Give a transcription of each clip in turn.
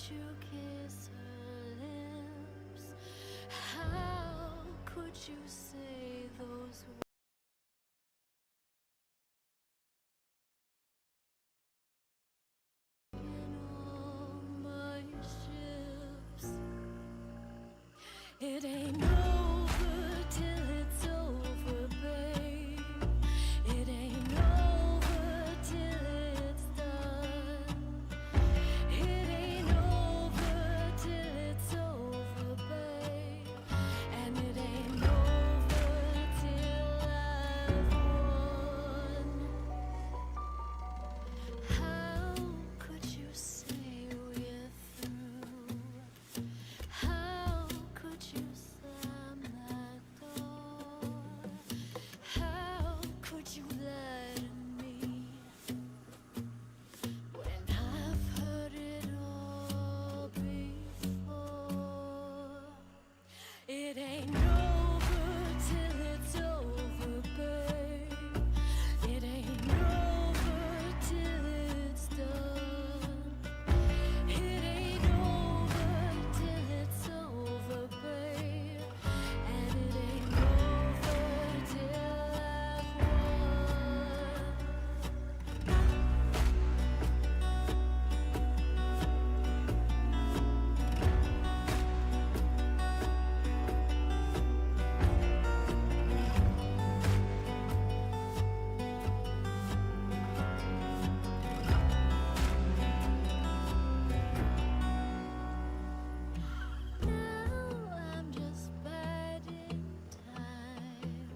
you kiss her lips? How could you say those words? In all my ships, it ain't over till it's over, babe. It ain't over till it's done. It ain't over till it's over, babe. And it ain't over till I've won. How could you say we're through? How could you slam that door? How could you lie to me when I've heard it all before? It ain't over till it's over, babe. It ain't over till it's done. It ain't over till it's over, babe. And it ain't over till I've won. Now I'm just biding time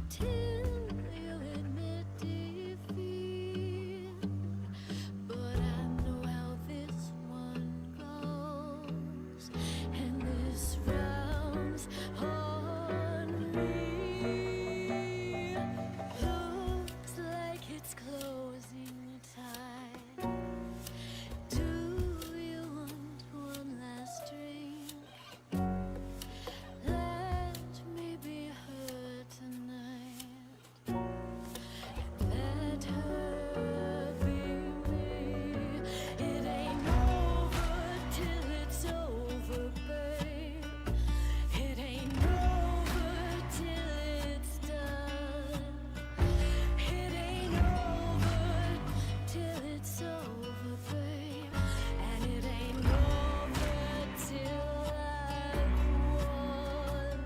till you admit defeat. But I know how this one goes, and this round's on me. Looks like it's closing time. Do you want one last drink? Let me be her tonight. Let her be me. It ain't over till it's over, babe. It ain't over till it's done. It ain't over till it's over, babe. And it ain't over till I've won.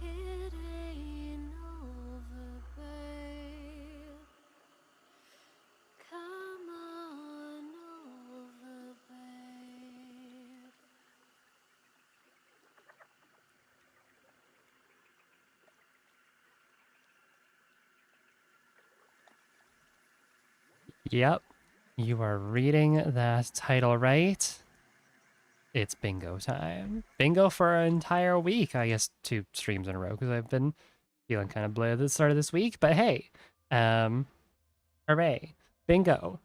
It ain't over, babe. Come on over, babe. Yep, you are reading that title right. It's bingo time. Bingo for an entire week. I guess 2 streams in a row because I've been feeling kind of bleh at the start of this week. But hey, hooray. Bingo.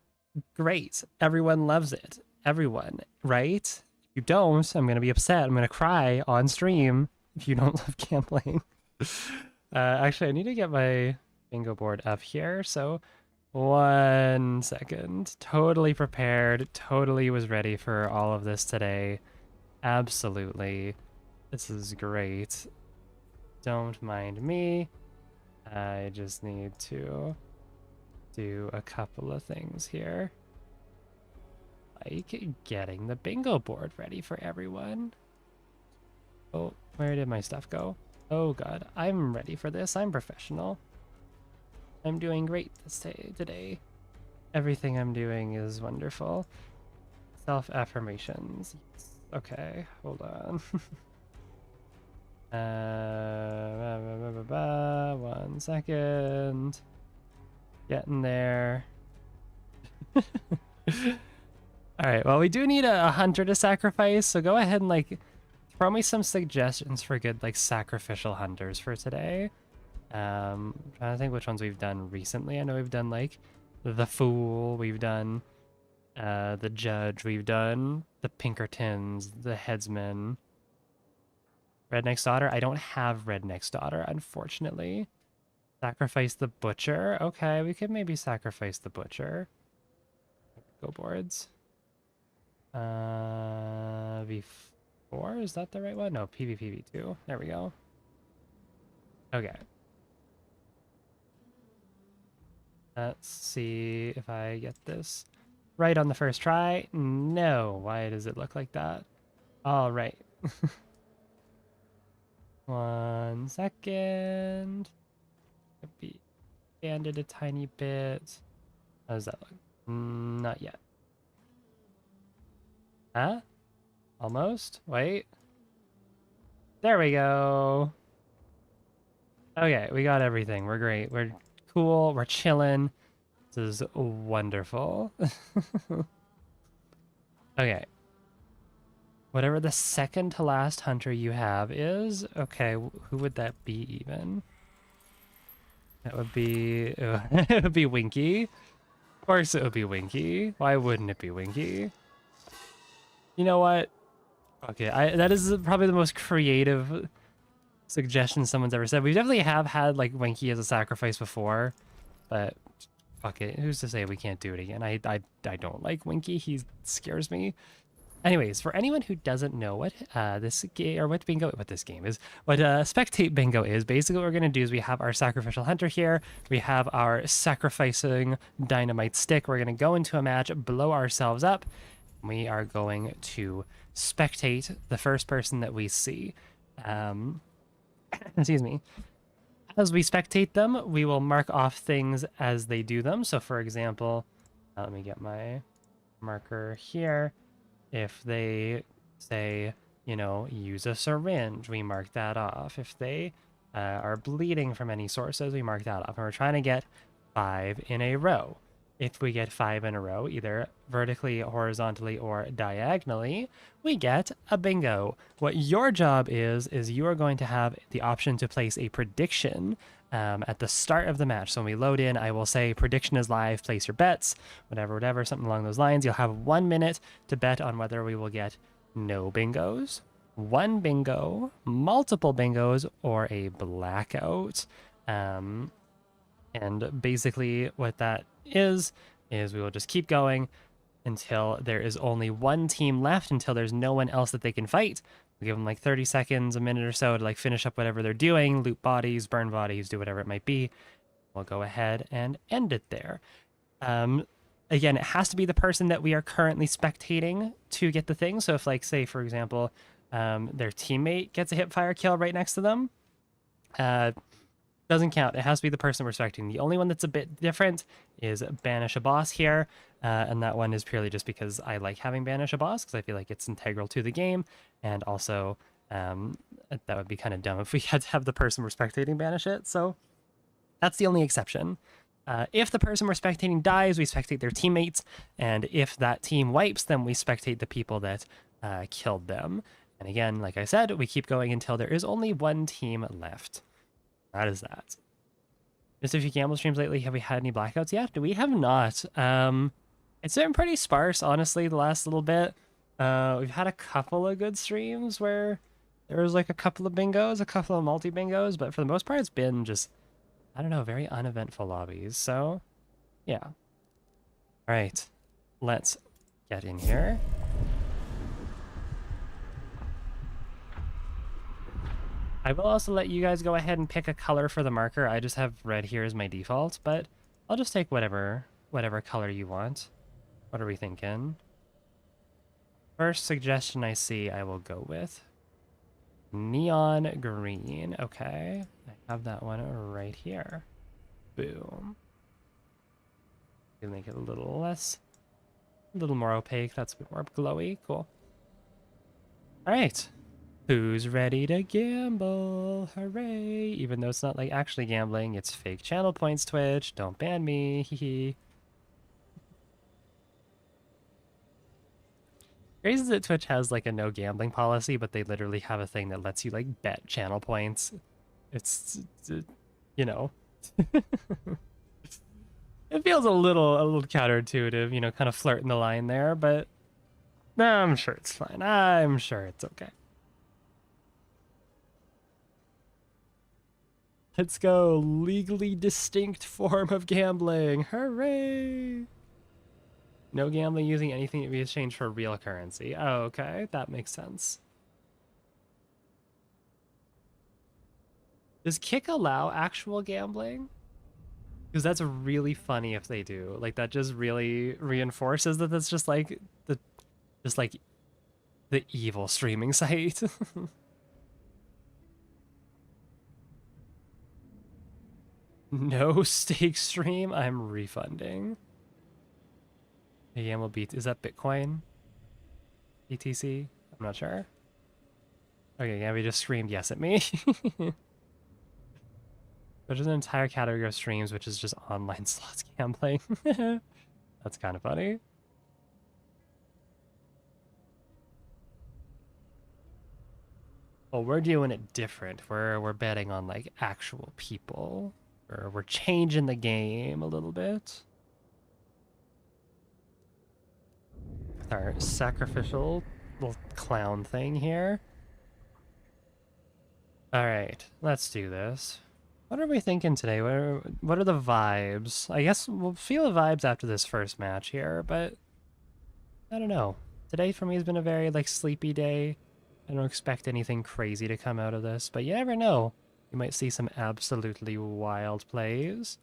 Great. Everyone loves it. Everyone, right? If you don't, I'm going to be upset. I'm going to cry on stream if you don't love gambling. Actually, I need to get my bingo board up here. So 1 second. Totally prepared. Totally was ready for all of this today. Absolutely. This is great. Don't mind me. I just need to do a couple of things here. Like getting the bingo board ready for everyone. Oh, where did my stuff go? Oh god, I'm ready for this. I'm professional. I'm doing great today. Everything I'm doing is wonderful. Self-affirmations. Yes. Okay, hold on. 1 second. Getting there. Alright, well, we do need a hunter to sacrifice, so go ahead and, like, throw me some suggestions for good, like, sacrificial hunters for today. I'm trying to think which ones we've done recently. I know we've done, like, the Fool, we've done the Judge, we've done the Pinkertons, the Headsman. Redneck's Daughter? I don't have Redneck's Daughter, unfortunately. Sacrifice the Butcher? Okay, we could maybe sacrifice the Butcher. Go boards. V4? Is that the right one? No, PvPv2. There we go. Okay. Let's see if I get this right on the first try. No. Why does it look like that? All right. 1 second. Could be expanded a tiny bit. How does that look? Not yet. Huh? Almost? Wait. There we go. Okay, we got everything. We're great. We're cool. We're chilling. This is wonderful. Okay. Whatever the second to last hunter you have is, okay, who would that be even? That would be, it would be Winky. Of course it would be Winky. Why wouldn't it be Winky? You know what? Okay, that is probably the most creative suggestion someone's ever said. We definitely have had like Winky as a sacrifice before, but fuck it. Who's to say we can't do it again? I don't like Winky. He scares me. Anyways, for anyone who doesn't know what this game or what this game is, what Spectate bingo is, basically what we're gonna do is we have our sacrificial hunter here, we have our sacrificing dynamite stick. We're gonna go into a match, blow ourselves up. We are going to spectate the first person that we see. Excuse me. As we spectate them, we will mark off things as they do them. So, for example, let me get my marker here. If they say, you know, use a syringe, we mark that off. If they are bleeding from any sources, we mark that off. And we're trying to get 5 in a row. If we get 5 in a row, either vertically, horizontally, or diagonally, we get a bingo. What your job is you are going to have the option to place a prediction at the start of the match. So when we load in, I will say prediction is live, place your bets, whatever, something along those lines. You'll have 1 minute to bet on whether we will get no bingos, 1 bingo, multiple bingos, or a blackout. And basically what that is we will just keep going until there is only 1 team left, until there's no one else that they can fight. We give them like 30 seconds, a minute or so to like finish up whatever they're doing, loot bodies, burn bodies, do whatever it might be. We'll go ahead and end it there. Again, it has to be the person that we are currently spectating to get the thing. So if like, say, for example, their teammate gets a hip fire kill right next to them, doesn't count. It has to be the person we're spectating. The only one that's a bit different is Banish a Boss here, and that one is purely just because I like having Banish a Boss, because I feel like it's integral to the game, and also that would be kind of dumb if we had to have the person we're spectating banish it, so that's the only exception. If the person we're spectating dies, we spectate their teammates, and if that team wipes, then we spectate the people that killed them. And again, like I said, we keep going until there is only 1 team left. That is that. Just a few gamble streams lately. Have we had any blackouts yet? We have not. It's been pretty sparse, honestly, the last little bit. We've had a couple of good streams where there was like a couple of bingos, a couple of multi-bingos, but for the most part, it's been just, I don't know, very uneventful lobbies. So, yeah. All right, let's get in here. I will also let you guys go ahead and pick a color for the marker. I just have red here as my default, but I'll just take whatever color you want. What are we thinking? First suggestion I see, I will go with neon green. Okay, I have that one right here. Boom. Gonna make it a little more opaque. That's a bit more glowy. Cool. All right. Who's ready to gamble? Hooray! Even though it's not like actually gambling, it's fake channel points, Twitch. Don't ban me. Hee. Crazy that Twitch has like a no gambling policy, but they literally have a thing that lets you like bet channel points. It's you know. It feels a little counterintuitive, you know, kind of flirting the line there, but I'm sure it's fine. I'm sure it's okay. Let's go. Legally distinct form of gambling. Hooray! No gambling using anything to be exchanged for real currency. Oh, okay. That makes sense. Does Kick allow actual gambling? Because that's really funny if they do. Like, that just really reinforces that that's just like the evil streaming site. No stake stream, I'm refunding. Gamble beat, is that Bitcoin? BTC? I'm not sure. Okay, Gabby just screamed yes at me. There's an entire category of streams which is just online slots gambling. That's kind of funny. Well, we're doing it different. We're betting on like actual people. Or we're changing the game a little bit. Our sacrificial little clown thing here. All right, let's do this. What are we thinking today? What are the vibes? I guess we'll feel the vibes after this first match here, but I don't know. Today for me has been a very like sleepy day. I don't expect anything crazy to come out of this, but you never know. You might see some absolutely wild plays.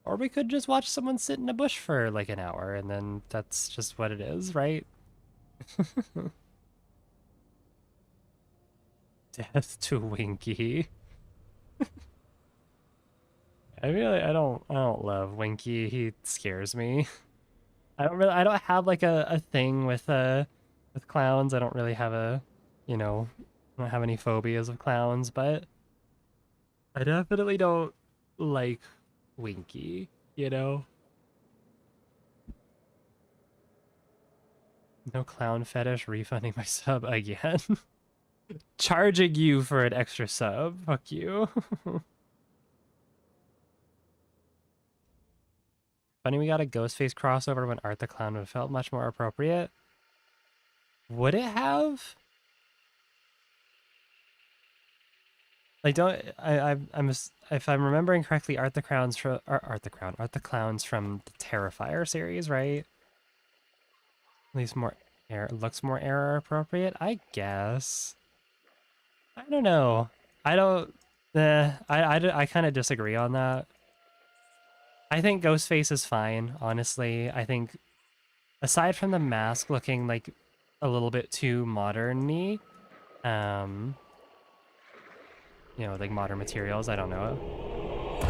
Or we could just watch someone sit in a bush for like an hour, and then that's just what it is, right? Death to Winky. I don't love Winky. He scares me. I don't have like a thing with clowns. I don't really have a, you know, I don't have any phobias of clowns, but I definitely don't like Winky, you know? No clown fetish, refunding my sub again. Charging you for an extra sub. Fuck you. Funny we got a Ghostface crossover when Art the Clown would have felt much more appropriate. Would it have? Like, if I'm remembering correctly, Art the Clown's from the Terrifier series, right? At least looks more era appropriate, I guess. I don't know. I kind of disagree on that. I think Ghostface is fine, honestly. I think aside from the mask looking like a little bit too modern-y, you know, like modern materials, I don't know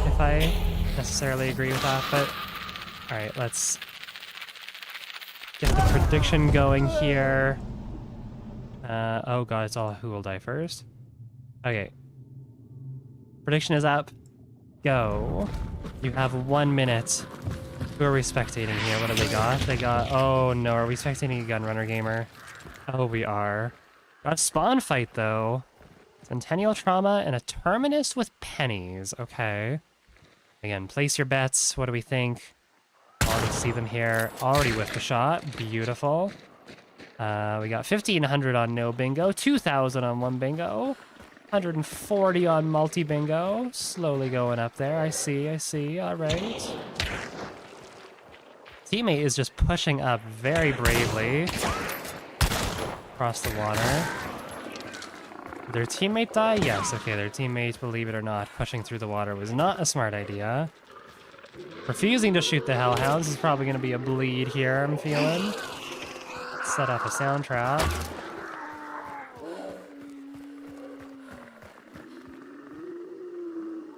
if I necessarily agree with that, but all right, let's get the prediction going here. Oh god, it's all who will die first. Okay. Prediction is up. Go. You have 1 minute. Who are we spectating here? What have they got? They got... Oh no, are we spectating a Gunrunner gamer? Oh, we are. Got a spawn fight though. Centennial Trauma and a Terminus with pennies. Okay. Again, place your bets. What do we think? Already see them here. Already whiffed a shot. Beautiful. We got 1,500 on no bingo. 2,000 on one bingo. 140 on multi-bingo. Slowly going up there. I see. All right. Teammate is just pushing up very bravely across the water. Did their teammate die? Yes. Okay, their teammate, believe it or not, pushing through the water was not a smart idea. refusing to shoot the hellhounds. This is probably going to be a bleed here, I'm feeling. Set up a sound trap.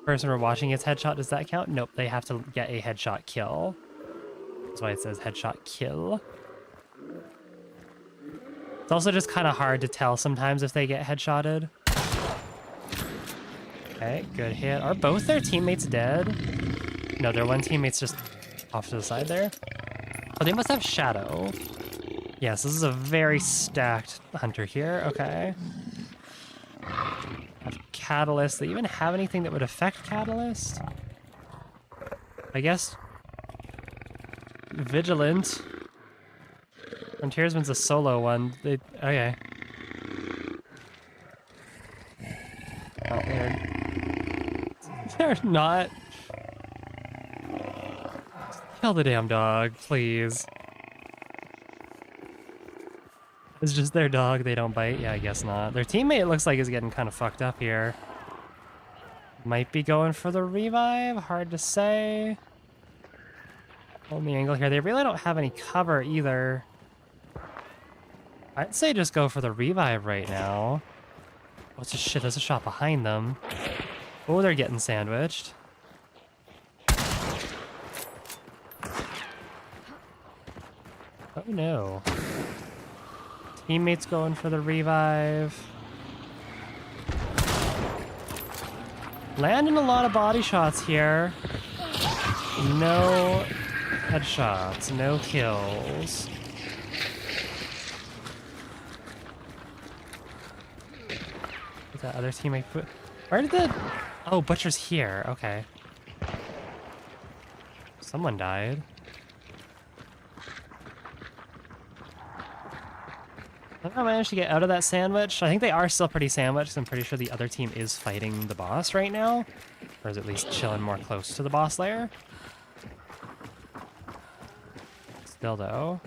Person we're watching gets headshot. Does that count? Nope, they have to get a headshot kill. That's why it says headshot kill. It's also just kind of hard to tell sometimes if they get headshotted. Okay, good hit. Are both their teammates dead? No, their one teammate's just off to the side there. Oh, they must have Shadow. Yes, this is a very stacked hunter here. Okay. Have Catalyst. They even have anything that would affect Catalyst? I guess Vigilant. Frontiersman's a solo one. Okay. Oh, they're not. Kill the damn dog, please. It's just their dog, they don't bite? Yeah, I guess not. Their teammate, it looks like, is getting kind of fucked up here. Might be going for the revive, hard to say. Hold the angle here. They really don't have any cover either. I'd say just go for the revive right now. Oh, shit, there's a shot behind them. Oh, they're getting sandwiched. Oh no. Teammates going for the revive. Landing a lot of body shots here. No headshots, no kills. Where's that other teammate? Where did the... Oh, Butcher's here. Okay. Someone died. I managed to get out of that sandwich. I think they are still pretty sandwiched. I'm pretty sure the other team is fighting the boss right now. Or is at least chilling more close to the boss lair. Still though.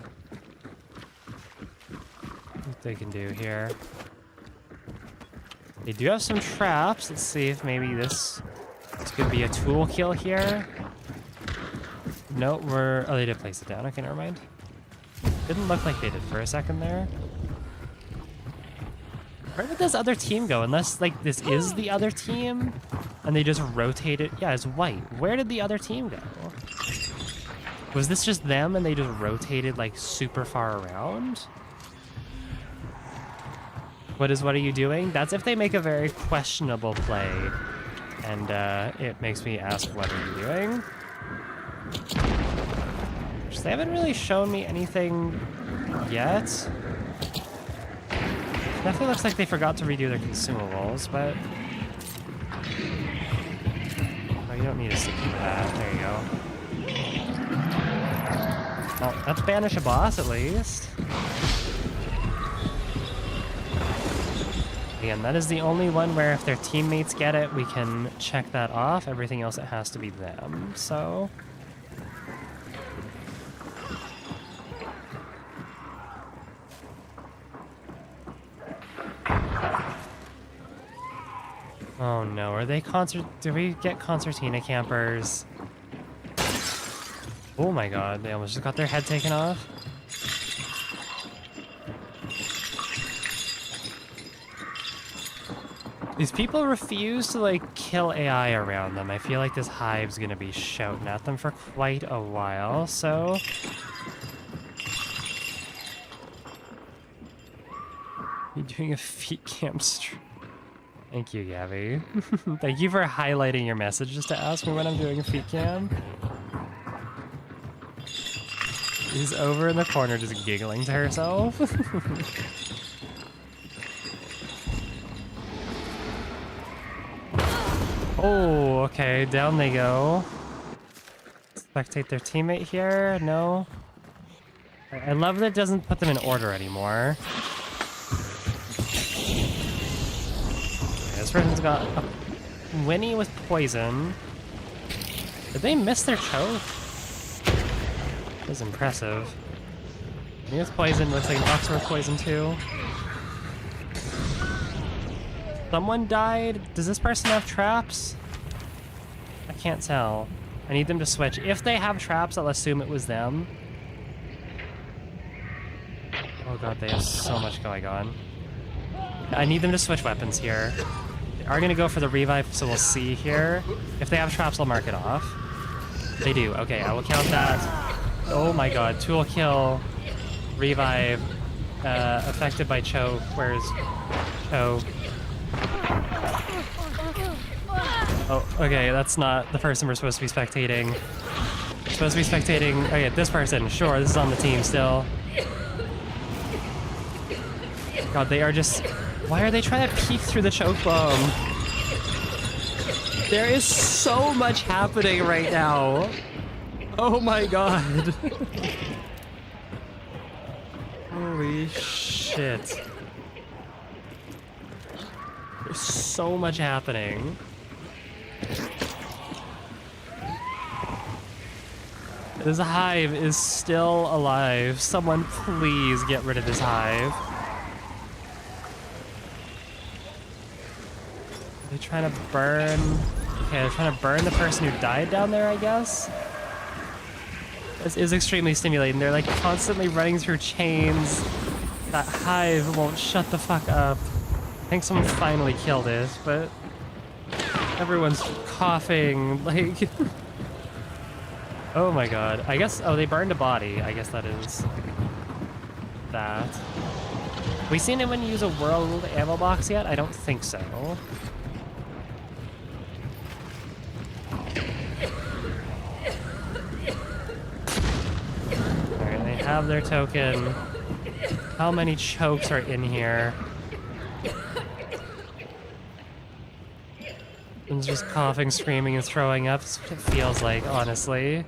What they can do here. They do have some traps. Let's see if maybe this could be a tool kill here. No, oh, they did place it down. Okay, never mind. Didn't look like they did for a second there. Where did this other team go? Unless, like, this is the other team, and they just rotated. Yeah, it's white. Where did the other team go? Was this just them, and they just rotated, like, super far around? What are you doing? That's if they make a very questionable play, and it makes me ask, what are you doing? Just, they haven't really shown me anything yet. Definitely looks like they forgot to redo their consumables, but... Oh, you don't need to stick to that. There you go. Oh, that's banish a boss, at least. Again, that is the only one where if their teammates get it, we can check that off. Everything else, it has to be them, so... Oh no, are they do we get concertina campers? Oh my god, they almost just got their head taken off. These people refuse to, like, kill AI around them. I feel like this hive's gonna be shouting at them for quite a while, so... You doing a feet camp stream? Thank you, Gabby. Thank you for highlighting your message just to ask me when I'm doing a feet cam. She's over in the corner just giggling to herself. Oh, okay, down they go. Spectate their teammate here, no. I love that it doesn't put them in order anymore. This person's got a Winnie with poison. Did they miss their choke? That was impressive. Winnie with poison, looks like Bucks with poison too. Someone died. Does this person have traps? I can't tell. I need them to switch. If they have traps, I'll assume it was them. Oh god, they have so much going on. I need them to switch weapons here. They are gonna go for the revive, so we'll see here. If they have traps, I'll mark it off. They do. Okay, I will count that. Oh my god, tool kill, revive, affected by choke. Where's choke? Oh, okay, that's not the person we're supposed to be spectating. We're supposed to be spectating... Okay, this person. Sure, this is on the team still. God, they are just... Why are they trying to peek through the choke bomb? There is so much happening right now. Oh my god. Holy shit. There's so much happening. This hive is still alive. Someone please get rid of this hive. Are they trying to burn? Okay, they're trying to burn the person who died down there, I guess? This is extremely stimulating. They're like constantly running through chains. That hive won't shut the fuck up. I think someone finally killed it, but everyone's coughing, like... Oh my god. I guess... Oh, they burned a body. I guess that is... that. Have we seen anyone use a world ammo box yet? I don't think so. Alright, they have their token. How many chokes are in here? And just coughing, screaming, and throwing up. That's what it feels like, honestly.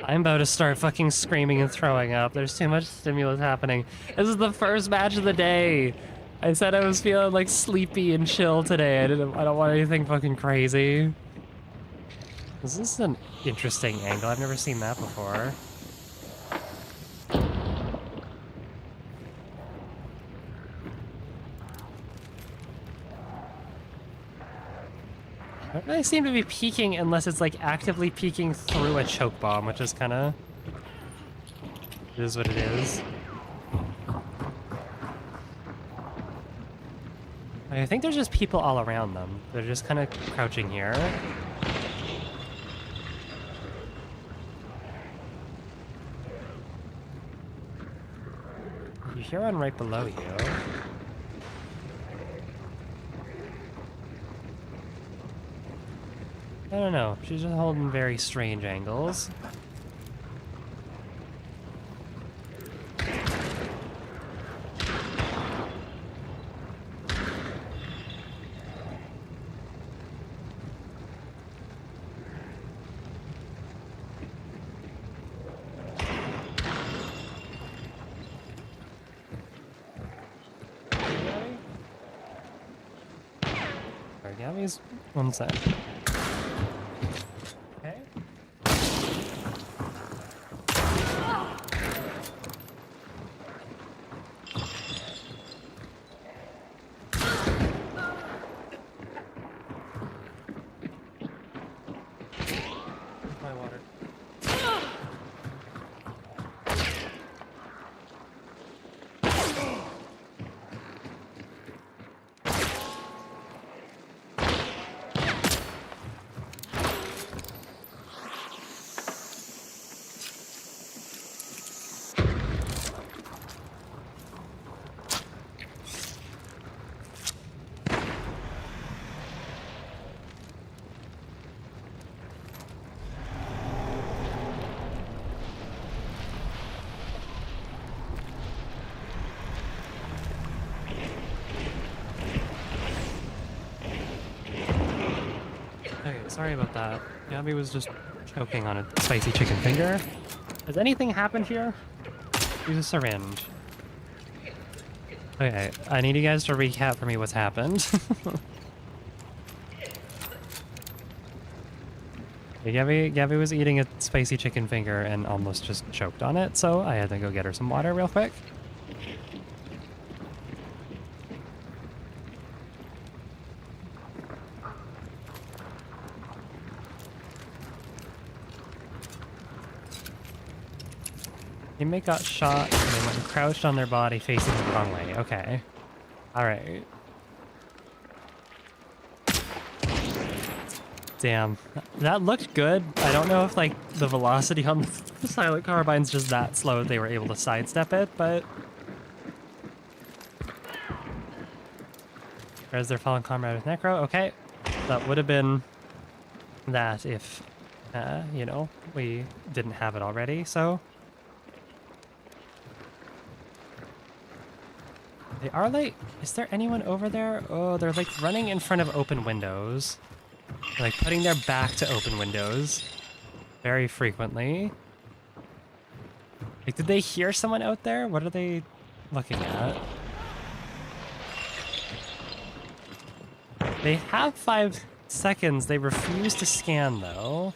I'm about to start fucking screaming and throwing up. There's too much stimulus happening. This is the first match of the day. I said I was feeling like sleepy and chill today. I don't want anything fucking crazy. This is an interesting angle. I've never seen that before. I don't really seem to be peeking unless it's like actively peeking through a choke bomb, which is kind of... It is what it is. I think there's just people all around them. They're just kind of crouching here. You hear one right below you. I don't know. She's just holding very strange angles. Sorry, Gabby's... One sec. Okay, sorry about that. Gabby was just choking on a spicy chicken finger. Has anything happened here? Use a syringe. Okay, I need you guys to recap for me what's happened. Gabby was eating a spicy chicken finger and almost just choked on it, so I had to go get her some water real quick. Teammate got shot and they went and crouched on their body facing the wrong way. Okay. Alright. Damn. That looked good. I don't know if, like, the velocity on the silent carbine's just that slow that they were able to sidestep it, but... There's their fallen comrade with Necro. Okay. That would have been that if, you know, we didn't have it already, so... They are, like... Is there anyone over there? Oh, they're, like, running in front of open windows. They're, like, putting their back to open windows very frequently. Like, did they hear someone out there? What are they looking at? They have 5 seconds. They refuse to scan, though.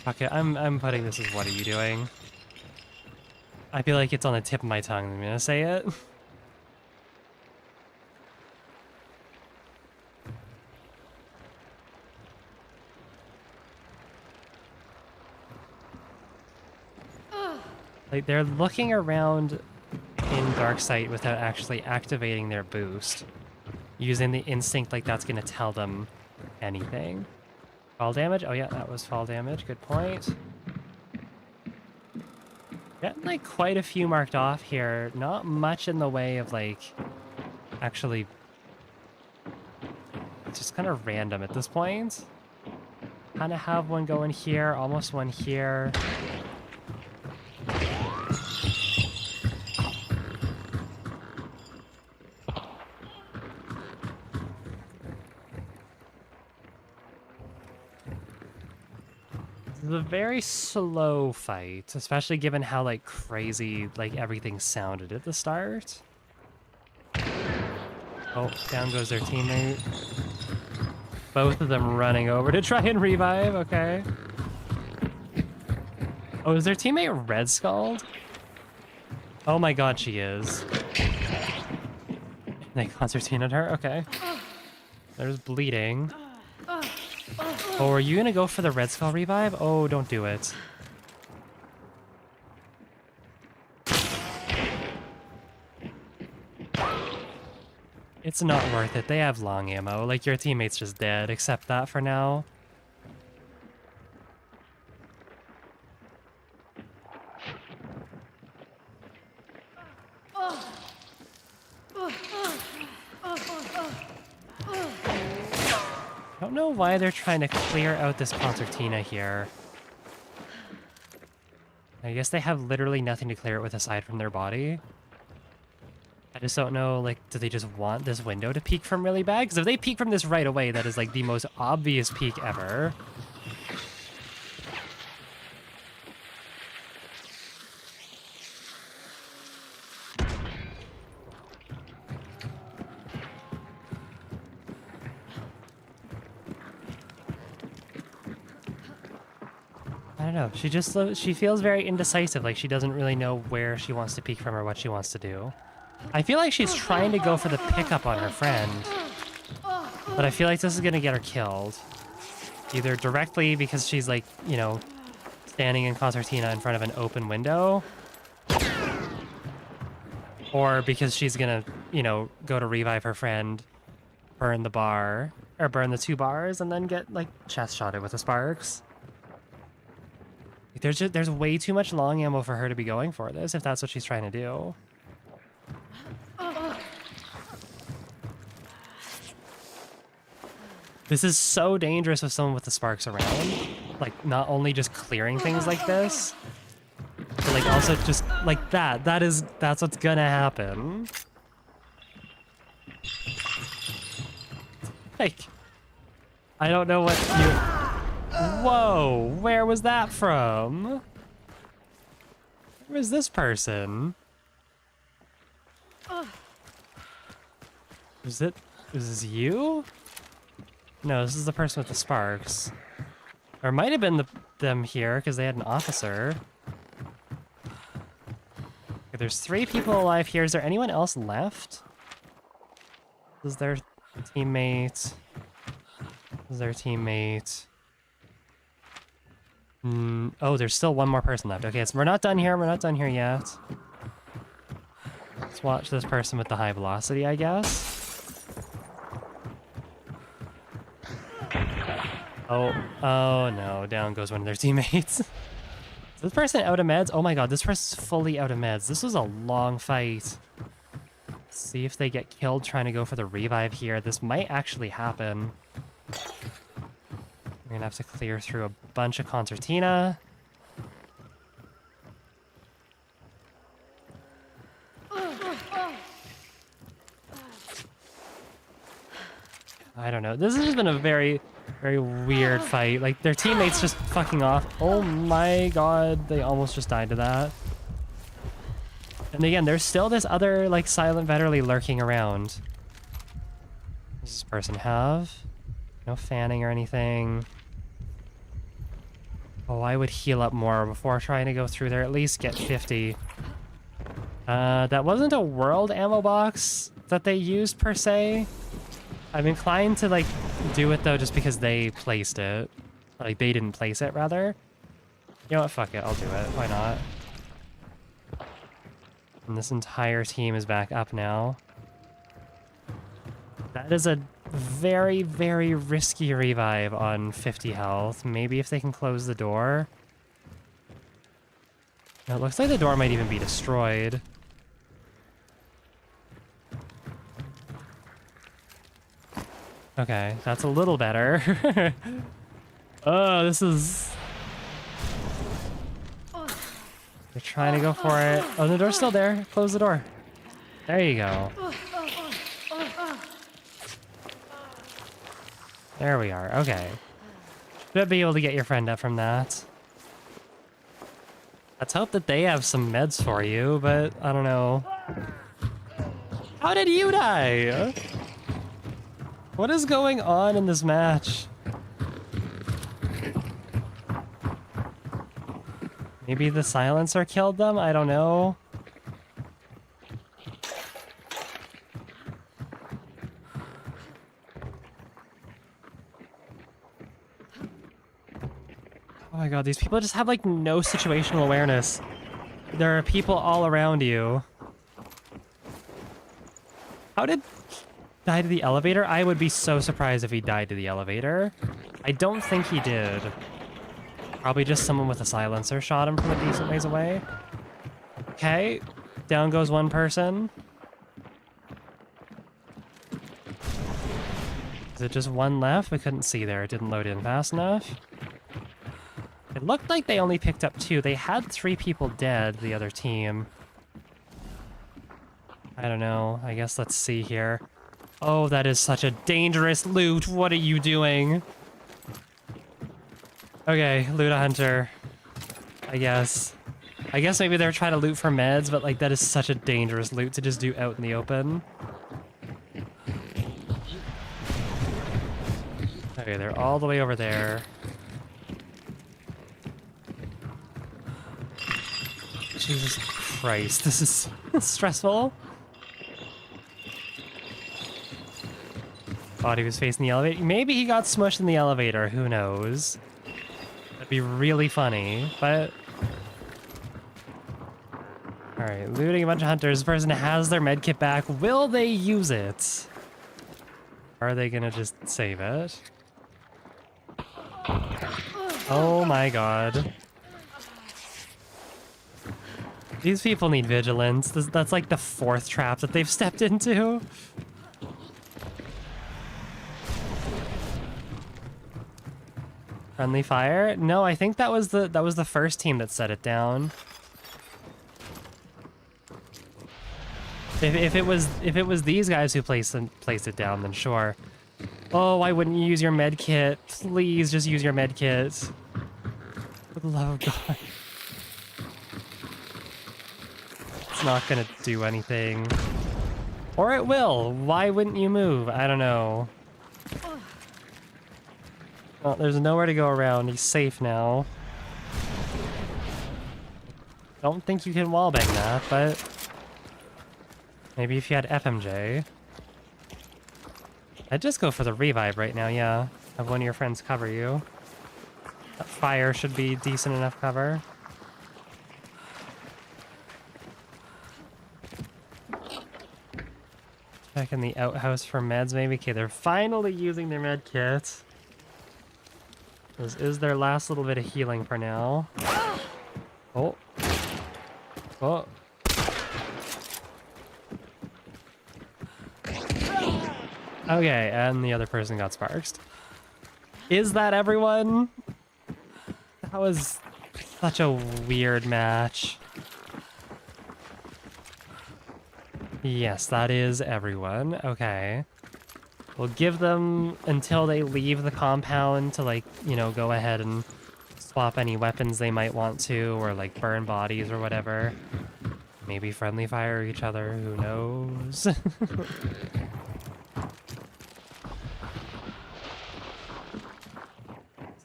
Okay, I'm putting this as what are you doing? I feel like it's on the tip of my tongue. I'm gonna say it. Like, they're looking around in dark sight without actually activating their boost. Using the instinct like that's gonna tell them anything. Fall damage? Oh yeah, that was fall damage. Good point. Getting like quite a few marked off here. Not much in the way of like actually... It's just kind of random at this point. Kind of have one going here, almost one here. This is a very slow fight, especially given how like crazy like everything sounded at the start. Oh, down goes their teammate. Both of them running over to try and revive, okay. Oh, is their teammate red skulled? Oh my god, she is. They concertinaed her, okay. There's bleeding. Oh, are you gonna go for the red skull revive? Oh, don't do it. It's not worth it. They have long ammo. Like, your teammate's just dead. Accept that for now. I don't know why they're trying to clear out this concertina here. I guess they have literally nothing to clear it with aside from their body. I just don't know, like, do they just want this window to peek from really bad? Because if they peek from this right away, that is, like, the most obvious peek ever. I don't know. She feels very indecisive, like she doesn't really know where she wants to peek from or what she wants to do. I feel like she's trying to go for the pickup on her friend, but I feel like this is gonna get her killed. Either directly because she's like, you know, standing in concertina in front of an open window, or because she's gonna, you know, go to revive her friend, burn the bar, or burn the 2 bars, and then get, like, chest shotted with the sparks. There's way too much long ammo for her to be going for this, if that's what she's trying to do. This is so dangerous with someone with the sparks around. Like, not only just clearing things like this, but like also just like that. That's what's gonna happen. Like, I don't know what you... Whoa, where was that from? Where was this person? Is this you? No, this is the person with the sparks. Or it might have been them here, because they had an officer. Okay, there's 3 people alive here. Is there anyone else left? This is their teammate. This is their teammate. Oh, there's still one more person left. Okay, so we're not done here. We're not done here yet. Let's watch this person with the high velocity, I guess. Oh no, down goes one of their teammates. Is this person out of meds? Oh my god, this person's fully out of meds. This was a long fight. Let's see if they get killed trying to go for the revive here. This might actually happen. We're gonna have to clear through a bunch of concertina. I don't know. This has just been a very, very weird fight. Like, their teammates just fucking off. Oh my god, they almost just died to that. And again, there's still this other, like, silent veteran lurking around. Does this person have? No fanning or anything. Oh, I would heal up more before trying to go through there. At least get 50. That wasn't a world ammo box that they used, per se. I'm inclined to, like, do it, though, just because they placed it. Like, they didn't place it, rather. You know what? Fuck it. I'll do it. Why not? And this entire team is back up now. That is a very, very risky revive on 50 health. Maybe if they can close the door. Now, it looks like the door might even be destroyed. Okay, that's a little better. Oh, this is... They're trying to go for it. Oh, the door's still there. Close the door. There you go. There we are. Okay. Should be able to get your friend up from that. Let's hope that they have some meds for you, but I don't know. How did you die? What is going on in this match? Maybe the silencer killed them? I don't know. Oh my god, these people just have like no situational awareness. There are people all around you. How did he die to the elevator? I would be so surprised if he died to the elevator. I don't think he did. Probably just someone with a silencer shot him from a decent ways away. Okay, down goes one person. Is it just one left? We couldn't see there. It didn't load in fast enough. It looked like they only picked up 2. They had 3 people dead, the other team. I don't know. I guess let's see here. Oh, that is such a dangerous loot. What are you doing? Okay, loot a hunter. I guess. I guess maybe they're trying to loot for meds, but like that is such a dangerous loot to just do out in the open. Okay, they're all the way over there. Jesus Christ, this is stressful. Thought he was facing the elevator. Maybe he got smushed in the elevator, who knows? That'd be really funny, but... Alright, looting a bunch of hunters. This person has their medkit back. Will they use it? Or are they gonna just save it? Oh my god. These people need vigilance. That's like the 4th trap that they've stepped into. Friendly fire? No, I think that was the first team that set it down. If it was these guys who placed it down, then sure. Oh, why wouldn't you use your med kit? Please just use your med kit. For the love of God. It's not gonna do anything. Or it will. Why wouldn't you move? I don't know. Well, there's nowhere to go around. He's safe now. Don't think you can wallbang that, but... Maybe if you had FMJ. I'd just go for the revive right now, yeah. Have one of your friends cover you. That fire should be decent enough cover. Back in the outhouse for meds, maybe. Okay, they're finally using their med kit. This is their last little bit of healing for now. Oh. Oh. Okay, and the other person got sparked. Is that everyone? That was such a weird match. Yes, that is everyone. Okay. We'll give them until they leave the compound to, like, you know, go ahead and swap any weapons they might want to, or, like, burn bodies or whatever. Maybe friendly fire each other, who knows?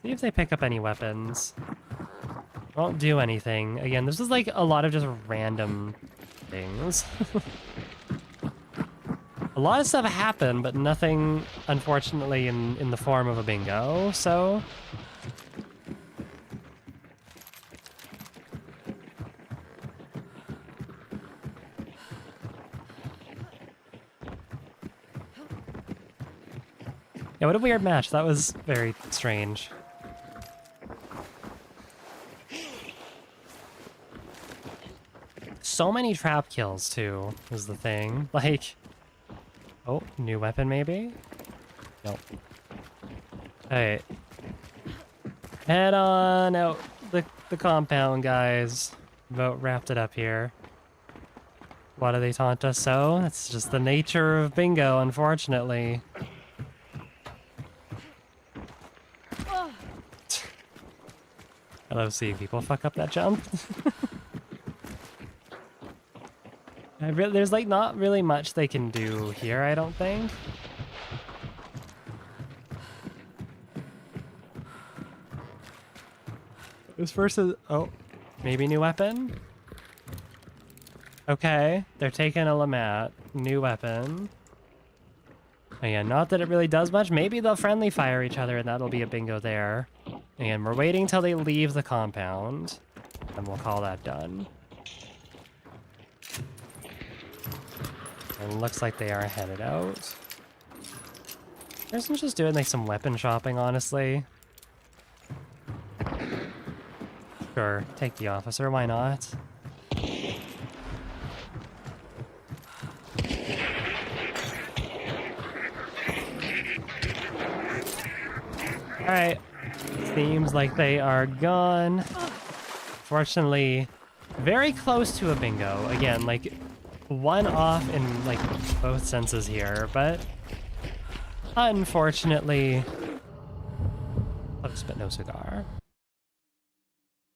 See if they pick up any weapons. Won't do anything. Again, this is, like, a lot of just random things. A lot of stuff happened, but nothing, unfortunately, in the form of a bingo, so... Yeah, what a weird match. That was very strange. So many trap kills, too, is the thing. Like... Oh, new weapon maybe? Nope. Alright. Head on out the compound, guys. About wrapped it up here. Why do they taunt us so? It's just the nature of bingo, unfortunately. I love seeing people fuck up that jump. There's, like, not really much they can do here, I don't think. This versus... Oh, maybe new weapon? Okay, they're taking a Lamat. New weapon. Again, not that it really does much. Maybe they'll friendly fire each other and that'll be a bingo there. Again, we're waiting till they leave the compound. And we'll call that done. And looks like they are headed out. Person's just doing, like, some weapon shopping, honestly. Sure, take the officer, why not? Alright. Seems like they are gone. Fortunately, very close to a bingo. Again, like, one off in, like, both senses here, but unfortunately, close but no cigar.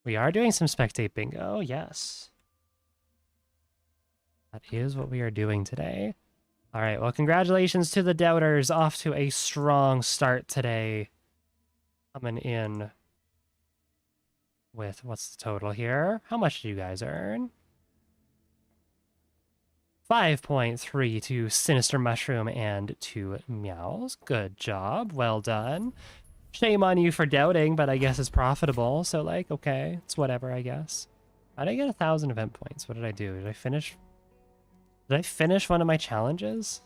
We are doing some Spectate bingo, yes. That is what we are doing today. All right, well, congratulations to the doubters. Off to a strong start today. Coming in with, what's the total here? How much do you guys earn? 5.3 to Sinister Mushroom and 2 Meows. Good job. Well done. Shame on you for doubting, but I guess it's profitable. So, like, okay, it's whatever, I guess. How did I get 1,000 event points? What did I do? Did I finish one of my challenges?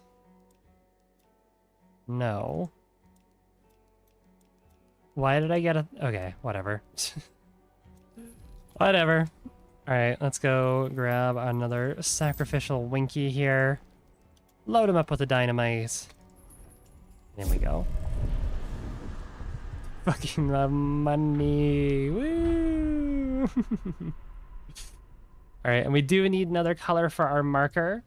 No. Why did I get a... Okay, whatever. Whatever. Alright, let's go grab another sacrificial Winky here. Load him up with the dynamite. There we go. Fucking love money. Woo! Alright, and we do need another color for our marker.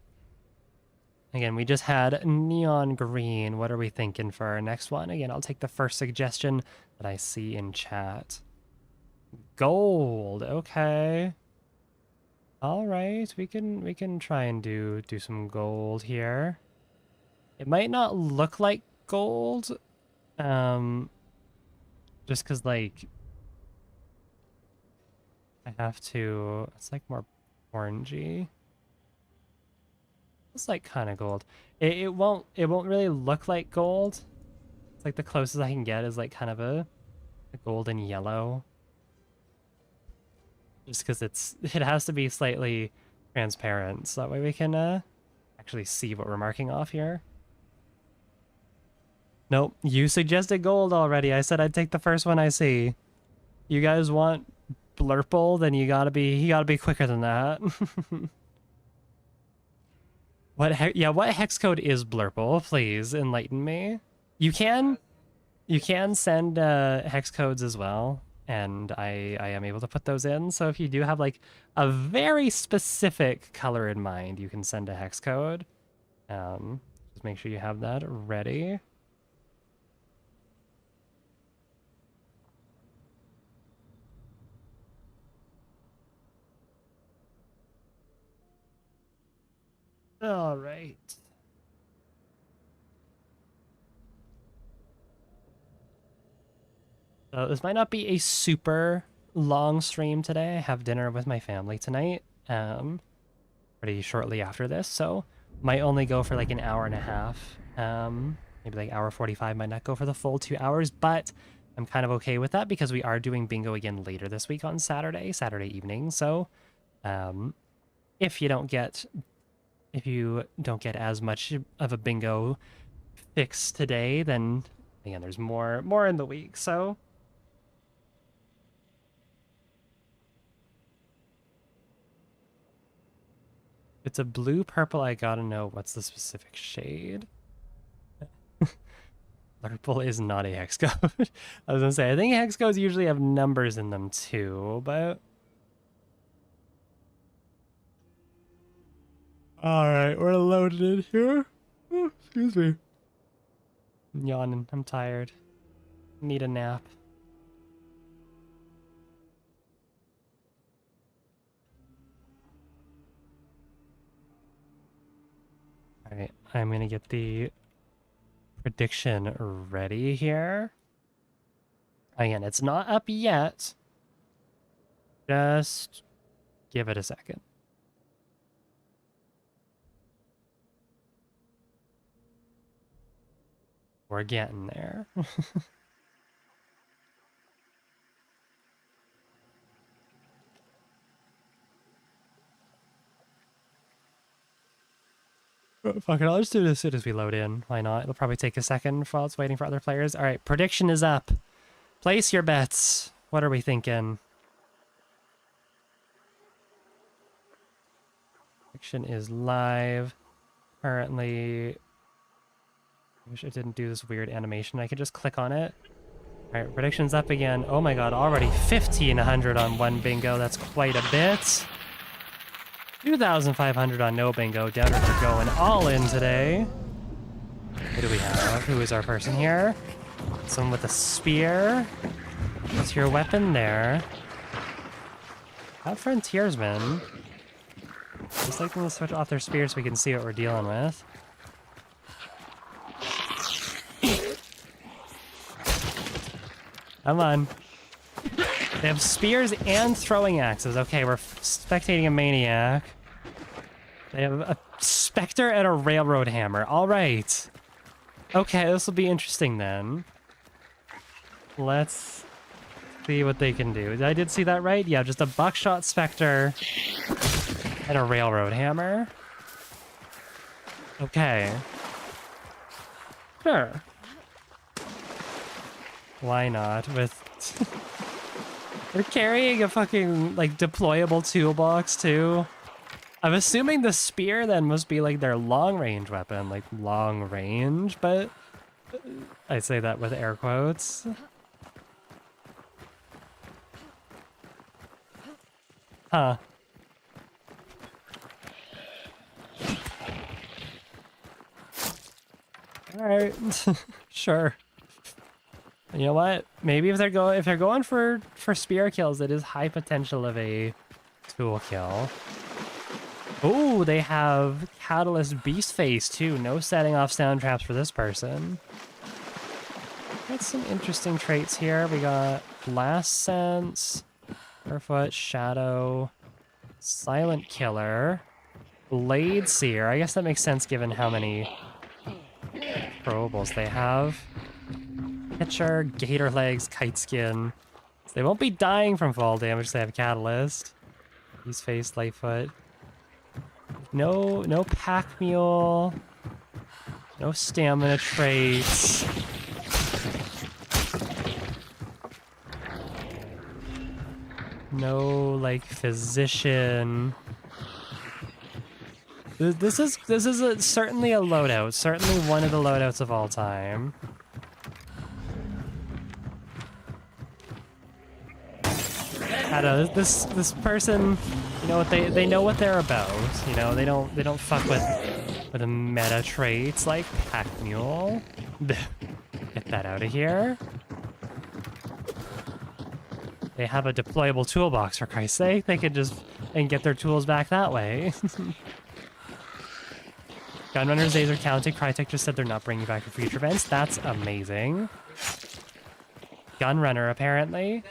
Again, we just had neon green. What are we thinking for our next one? Again, I'll take the first suggestion that I see in chat. Gold, okay. All right, we can try and do some gold here. It might not look like gold, just because, like, I have to. It's like more orangey. It's like kind of gold. It won't really look like gold. It's like the closest I can get is like kind of a golden yellow. just because it has to be slightly transparent, so that way we can actually see what we're marking off here. Nope, you suggested gold already. I said I'd take the first one I see. You guys want blurple, then you gotta be quicker than that. What hex code is blurple? Please enlighten me. You can send hex codes as well, and I am able to put those in. So if you do have like a very specific color in mind, you can send a hex code. Just make sure you have that ready. All right. So this might not be a super long stream today. I have dinner with my family tonight, pretty shortly after this, so might only go for like an hour and a half. Maybe like hour 45, might not go for the full 2 hours, but I'm kind of okay with that because we are doing bingo again later this week on Saturday evening. So, if you don't get as much of a bingo fix today, then again, there's more in the week. So. It's a blue purple. I gotta know what's the specific shade. Purple is not a hex code. I was gonna say, I think hex codes usually have numbers in them too, but. Alright, we're loaded in here. Oh, excuse me. I'm yawning. I'm tired. Need a nap. Alright, I'm gonna get the prediction ready here. Again, it's not up yet. Just give it a second. We're getting there. Fuck it, I'll just do it as soon as we load in. Why not? It'll probably take a second while it's waiting for other players. All right, prediction is up. Place your bets. What are we thinking? Prediction is live. Currently, I wish I didn't do this weird animation. I could just click on it. All right, prediction's up again. Oh my god, already 1,500 on one bingo. That's quite a bit. 2,500 on no bingo. Doubters are going all in today. Who do we have? Who is our person here? Someone with a spear. What's your weapon there? Have frontiersmen. Just like them to switch off their spears so we can see what we're dealing with. Come on. They have spears and throwing axes. Okay, we're spectating a maniac. They have a specter and a railroad hammer. All right. Okay, this will be interesting then. Let's see what they can do. I did see that right? Yeah, just a buckshot specter and a railroad hammer. Okay. Sure. Why not? They're carrying a fucking, like, deployable toolbox, too. I'm assuming the spear, then, must be, like, their long-range weapon. Like, long-range, but I say that with air quotes. Huh. Alright. Sure. You know what? Maybe if they're going for spear kills, it is high potential of a tool kill. Oh, they have Catalyst Beast Face too. No setting off sound traps for this person. Got some interesting traits here. We got Blast Sense, Barefoot, Shadow, Silent Killer, Blade Seer. I guess that makes sense given how many throwables they have. Pitcher, Gator Legs, Kite Skin. So they won't be dying from fall damage, they have Catalyst. He's face Lightfoot. No pack mule. No stamina traits. No like physician. This is certainly a loadout. Certainly one of the loadouts of all time. I don't know, this person, you know what they know what they're about. You know, they don't fuck with the meta traits like pack mule. Get that out of here. They have a deployable toolbox, for Christ's sake. They could just and get their tools back that way. Gunrunners days are counted. Crytek just said they're not bringing back for future events. That's amazing. Gunrunner, apparently.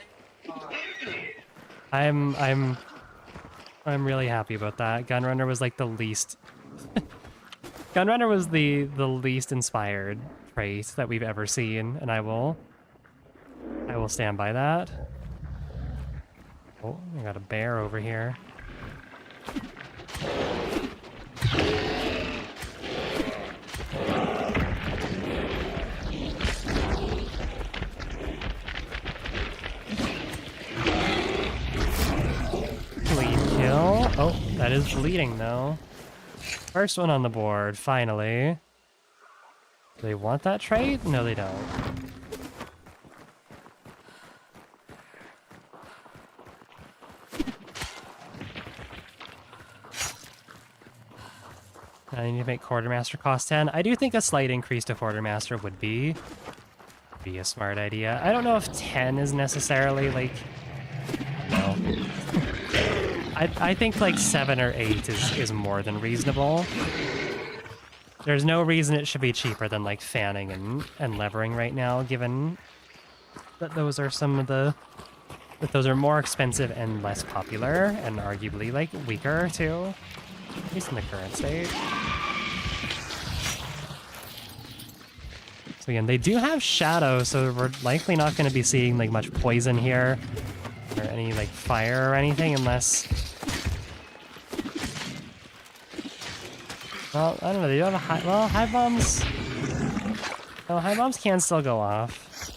I'm really happy about that. Gunrunner was like the least. Gunrunner was the least inspired trait that we've ever seen, and I will stand by that. Oh, I got a bear over here. Oh, that is bleeding though. First one on the board, finally. Do they want that trait? No, they don't. I need to make Quartermaster cost 10. I do think a slight increase to Quartermaster would be a smart idea. I don't know if 10 is necessarily like... No. I think like 7 or 8 is more than reasonable. There's no reason it should be cheaper than like fanning and levering right now, given that those are some of the... that those are more expensive and less popular, and arguably like weaker too. At least in the current state. So again, they do have shadow, so we're likely not going to be seeing like much poison here. Or any like fire or anything, unless... Well, I don't know, they do have a high... Well, high bombs... No, high bombs can still go off.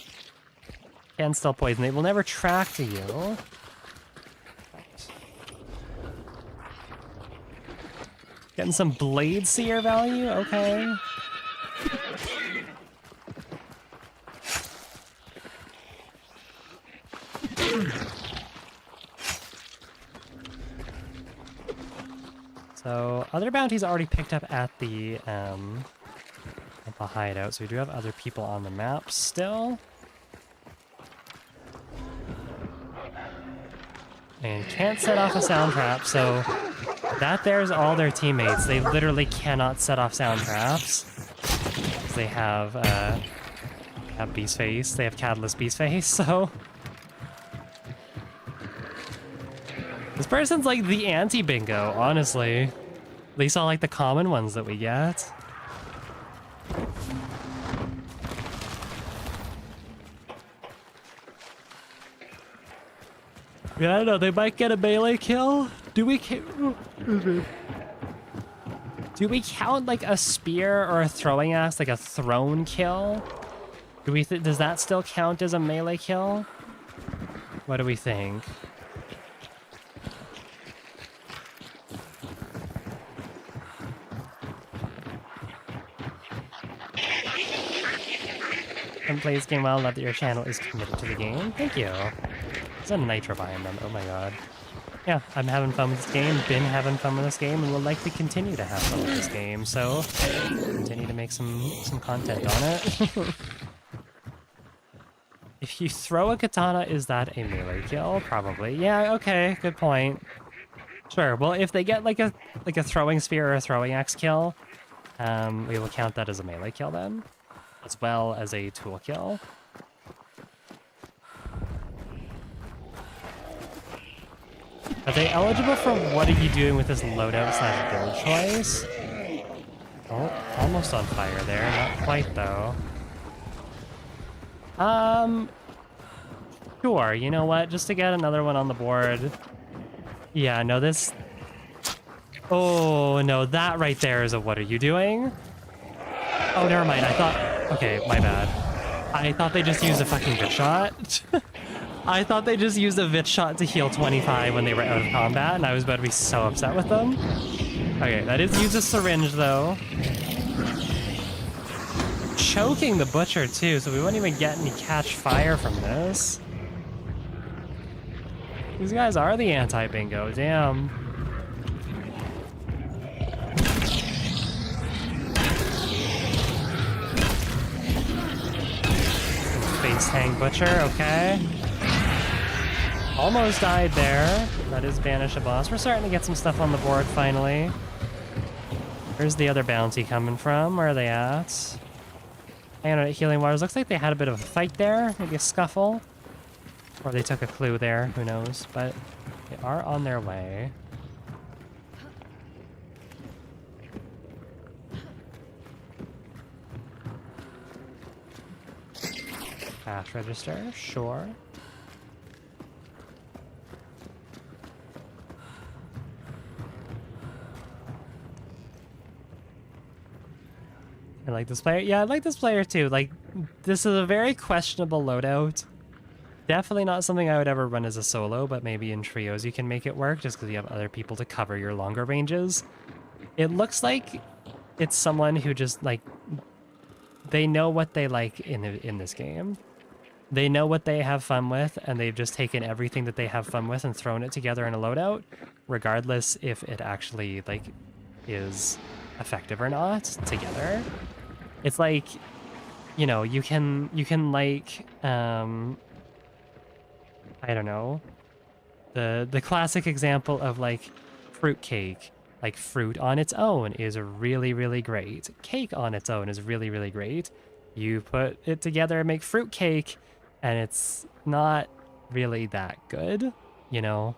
Can still poison. They will never track to you. Getting some blade seer value? Okay. So, other bounties already picked up at the hideout, so we do have other people on the map still. And can't set off a sound trap, so that there's all their teammates. They literally cannot set off sound traps. They have Beast Face, they have Catalyst Beast Face, so... This person's like the anti-bingo, honestly. At least all like the common ones that we get. Yeah, I don't know, they might get a melee kill? Do we count like a spear or a throwing axe, like a thrown kill? Does that still count as a melee kill? What do we think? And plays game well, love that your channel is committed to the game. Thank you. It's a nitro biome then, oh my god. Yeah, I'm having fun with this game, been having fun with this game, and will likely continue to have fun with this game, so continue to make some content on it. If you throw a katana, is that a melee kill? Probably. Yeah, okay, good point. Sure, well if they get like a throwing spear or a throwing axe kill, we will count that as a melee kill then, as well as a tool kill. Are they eligible for what are you doing with this loadout / build choice? Oh, almost on fire there. Not quite, though. Sure, you know what? Just to get another one on the board, Yeah, no, this... Oh, no, that right there is a what are you doing? Oh, never mind. I thought... Okay, my bad. I thought they just used a fucking vit shot. I thought they just used a vit shot to heal 25 when they were out of combat, and I was about to be so upset with them. Okay, that is use a syringe, though. Choking the butcher, too, so we won't even get any catch fire from this. These guys are the anti-bingo, damn. Face hang butcher, okay. Almost died there. That is banish a boss. We're starting to get some stuff on the board finally. Where's the other bounty coming from? Where are they at? Hanging out at Healing Waters. Looks like they had a bit of a fight there. Maybe a scuffle. Or they took a clue there. Who knows? But they are on their way. Cash register, sure. I like this player. Yeah, I like this player too. Like, this is a very questionable loadout. Definitely not something I would ever run as a solo, but maybe in trios you can make it work just because you have other people to cover your longer ranges. It looks like it's someone who just, like, they know what they like in this game. They know what they have fun with, and they've just taken everything that they have fun with and thrown it together in a loadout, regardless if it actually, like, is effective or not together. It's like, you know, you can like, I don't know, the classic example of, like, fruitcake. Like, fruit on its own is really, really great. Cake on its own is really, really great. You put it together and make fruit cake, and it's not really that good, you know?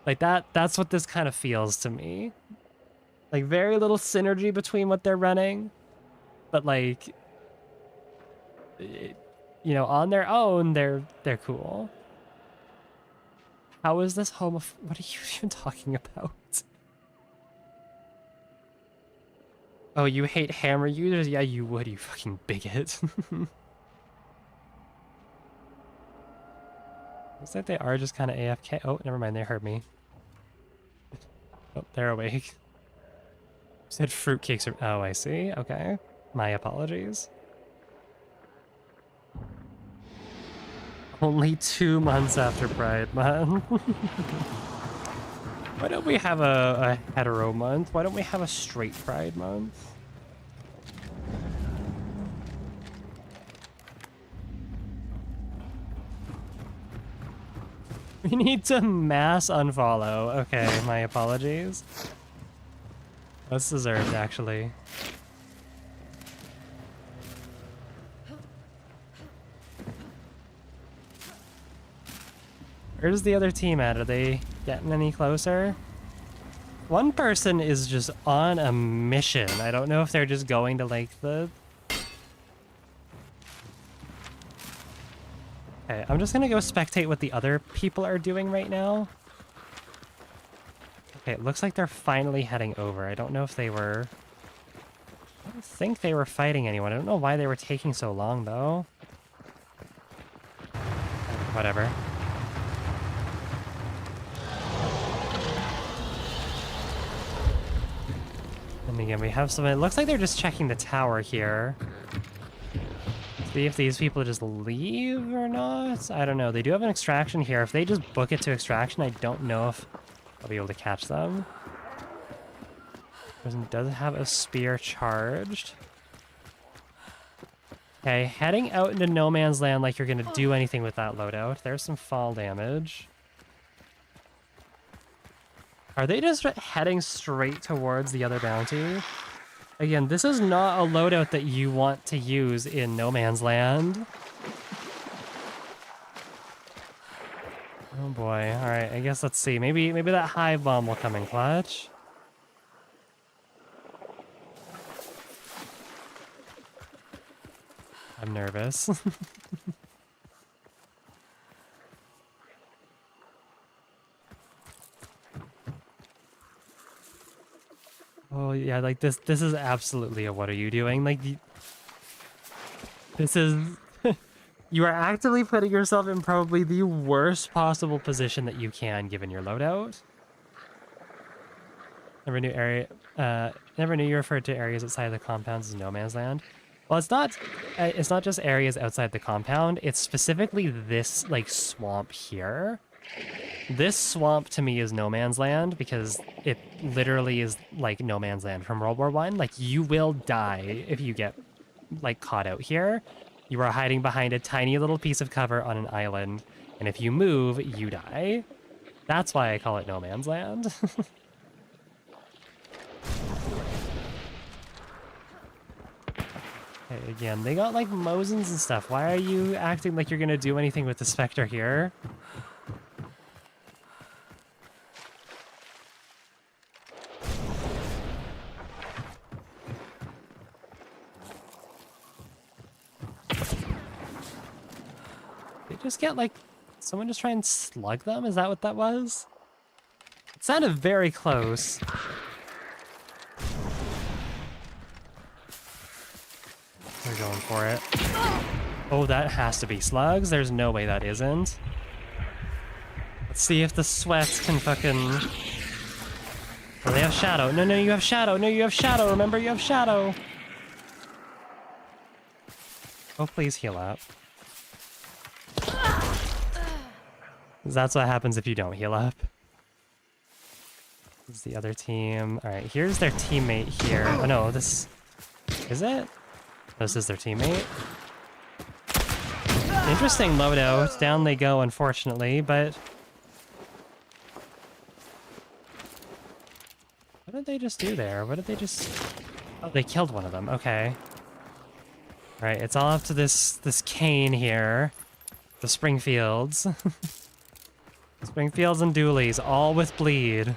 Like, that's what this kind of feels to me. Like, very little synergy between what they're running, but, like, you know, on their own, they're cool. How is this homoph- What are you even talking about? Oh, you hate hammer users? Yeah, you would, you fucking bigot. Looks like they are just kind of AFK. Oh, never mind, they heard me. Oh, they're awake. You said fruitcakes are... Oh, I see. Okay. My apologies. Only 2 months after Pride Month. Why don't we have a hetero month? Why don't we have a straight Pride Month? We need to mass unfollow. Okay, my apologies. That's deserved, actually. Where's the other team at? Are they getting any closer? One person is just on a mission. I don't know if they're just going to, like, the... Okay, I'm just gonna go spectate what the other people are doing right now. Okay, it looks like they're finally heading over. I don't know if they were... I don't think they were fighting anyone. I don't know why they were taking so long, though. Whatever. And again, we have some... It looks like they're just checking the tower here. See if these people just leave or not. I don't know. They do have an extraction here. If they just book it to extraction, I don't know if I'll be able to catch them. Person does have a spear charged. Okay, heading out into no man's land like you're going to do anything with that loadout. There's some fall damage. Are they just heading straight towards the other bounty? Again, this is not a loadout that you want to use in no man's land. Oh boy. All right, I guess let's see. Maybe that hive bomb will come in clutch. I'm nervous. Oh yeah, like this is absolutely a what are you doing? Like this is you are actively putting yourself in probably the worst possible position that you can given your loadout. Never knew you referred to areas outside of the compounds as no man's land. Well, it's not just areas outside the compound, it's specifically this like swamp here. This swamp to me is no man's land because it literally is like no man's land from World War One. Like you will die if you get like caught out here. You are hiding behind a tiny little piece of cover on an island, and if you move, you die. That's why I call it no man's land. Okay, again, they got like Mosins and stuff. Why are you acting like you're gonna do anything with the Spectre here? They just get like, someone just try and slug them? Is that what that was? It sounded very close. They're going for it. Oh, that has to be slugs. There's no way that isn't. Let's see if the sweats can fucking... Oh, they have shadow. No, no, you have shadow. No, you have shadow. Remember, you have shadow. Oh, please heal up. That's what happens if you don't heal up. This is the other team. All right, here's their teammate here. Oh, no, this... Is it? This is their teammate. Interesting loadout. Down they go, unfortunately, but... What did they just do there? What did they just... Oh, they killed one of them. Okay. Right, it's all up to this Kane here. The Springfields. Springfields and Dooleys, all with bleed.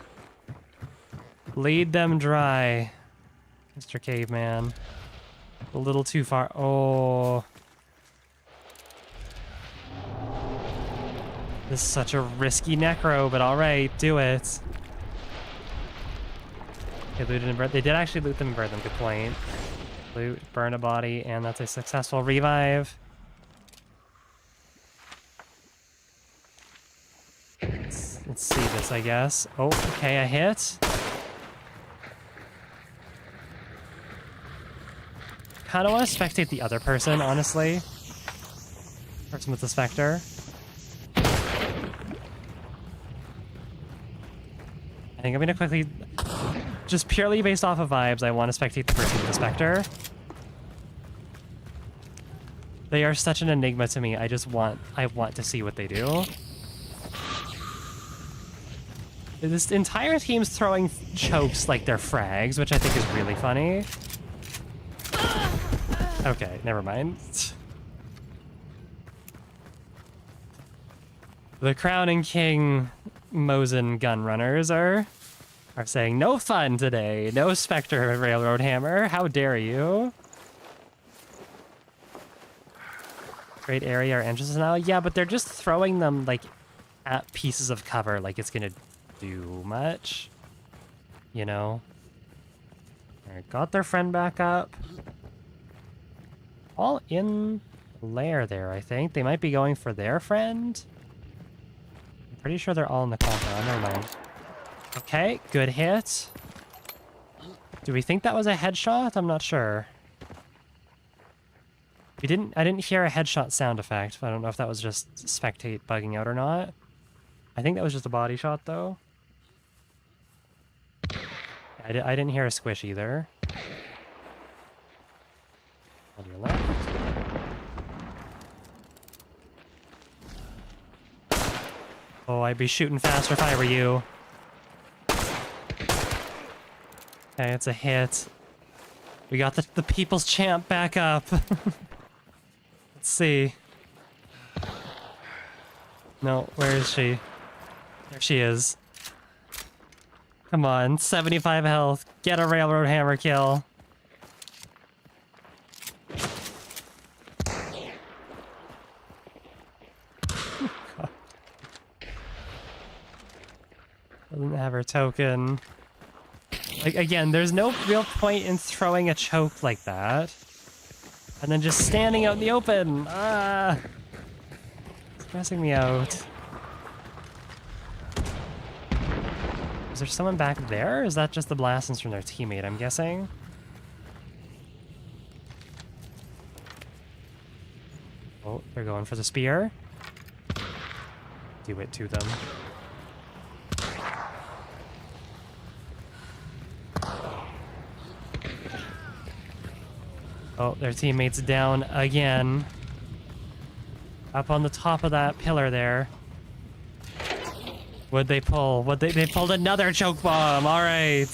Bleed them dry, Mr. Caveman. A little too far. Oh. This is such a risky necro, but alright, do it. They looted and burned. They did actually loot them and burn them, good point. Loot, burn a body, and that's a successful revive. Let's see this, I guess. Oh, okay, a hit. Kinda want to spectate the other person, honestly. Person with the Spectre. I think I'm gonna quickly... Just purely based off of vibes, I want to spectate the person with the Spectre. They are such an enigma to me, I want to see what they do. This entire team's throwing chokes like they're frags, which I think is really funny. Okay, never mind. The Crowning King Mosin gun runners are saying, no fun today, no Spectre Railroad Hammer, how dare you? Great area or entrances now? Yeah, but they're just throwing them like at pieces of cover like it's gonna do much, you know? Alright, got their friend back up. All in lair there, I think. They might be going for their friend. I'm pretty sure they're all in the compound. Never mind. Okay, good hit. Do we think that was a headshot? I'm not sure. I didn't hear a headshot sound effect. I don't know if that was just Spectate bugging out or not. I think that was just a body shot, though. I didn't hear a squish either. On your left. Oh, I'd be shooting faster if I were you. Okay, it's a hit. We got the people's champ back up. Let's see. No, where is she? There she is. Come on, 75 health. Get a railroad hammer kill. Doesn't have her token. Like, again, there's no real point in throwing a choke like that. And then just standing out in the open. Ah! Stressing me out. Is there someone back there? Or is that just the blastings from their teammate, I'm guessing? Oh, they're going for the spear. Do it to them. Oh, their teammate's down again. Up on the top of that pillar there. What'd they pull? They pulled another choke bomb. All right.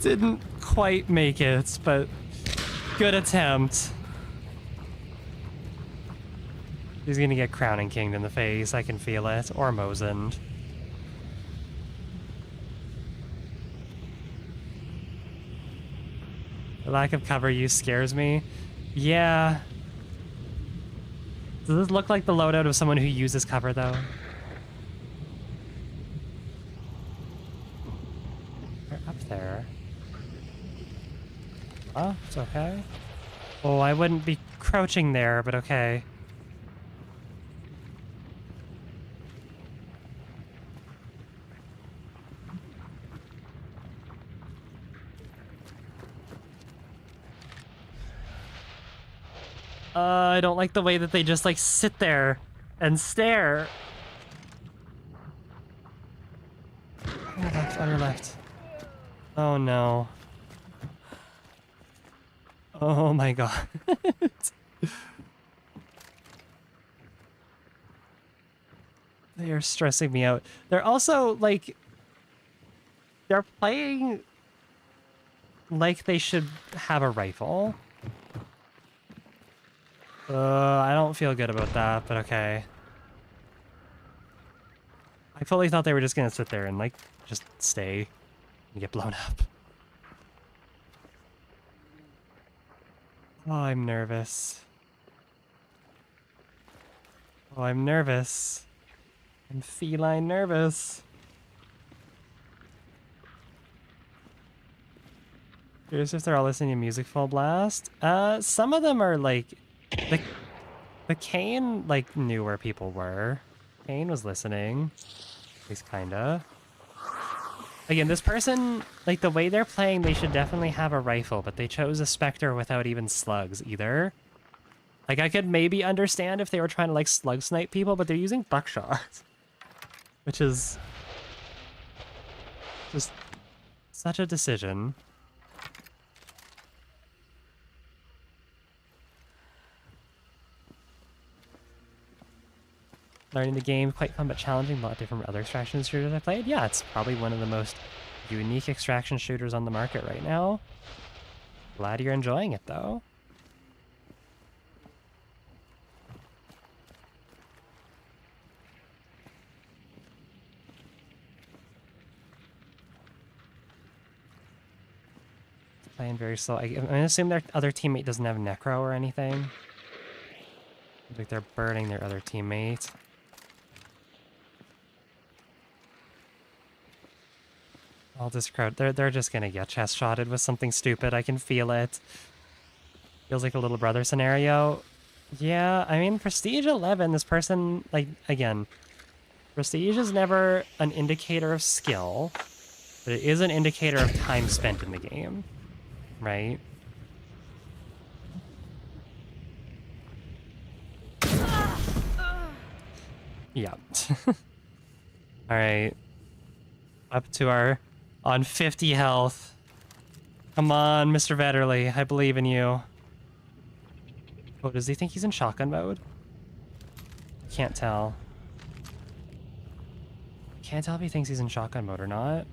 Didn't quite make it, but good attempt. He's gonna get Crowning Kinged in the face. I can feel it. Or Mosened. The lack of cover use scares me. Yeah. Does this look like the loadout of someone who uses cover, though? They're up there. Oh, it's okay. Oh, I wouldn't be crouching there, but okay. I don't like the way that they just, like, sit there and stare. On your left, on your left. Oh, no. Oh, my God. They are stressing me out. They're also, like... They're playing... like they should have a rifle. I don't feel good about that, but okay. I fully thought they were just gonna sit there and, like, just stay and get blown up. Oh, I'm nervous. Oh, I'm nervous. I'm feline nervous. Curious if they're all listening to music full blast. Some of them are, like... The Kane, like, knew where people were. Kane was listening. At least kinda. Again, this person, like, the way they're playing, they should definitely have a rifle, but they chose a Spectre without even slugs, either. Like, I could maybe understand if they were trying to, like, slug snipe people, but they're using buckshot. Which is... just... such a decision. Learning the game, quite fun but challenging, a lot different from other extraction shooters I played. Yeah, it's probably one of the most unique extraction shooters on the market right now. Glad you're enjoying it, though. Playing very slow. I'm gonna assume their other teammate doesn't have Necro or anything. Like they're burning their other teammate. All this crowd, they're just gonna get chest shotted with something stupid. I can feel it. Feels like a little brother scenario. Yeah, I mean, Prestige 11, this person, like, again, Prestige is never an indicator of skill, but it is an indicator of time spent in the game, right? Yeah. All right. Up to our... on 50 health. Come on, Mr. Vetterly. I believe in you. Oh, does he think he's in shotgun mode? Can't tell. Can't tell if he thinks he's in shotgun mode or not.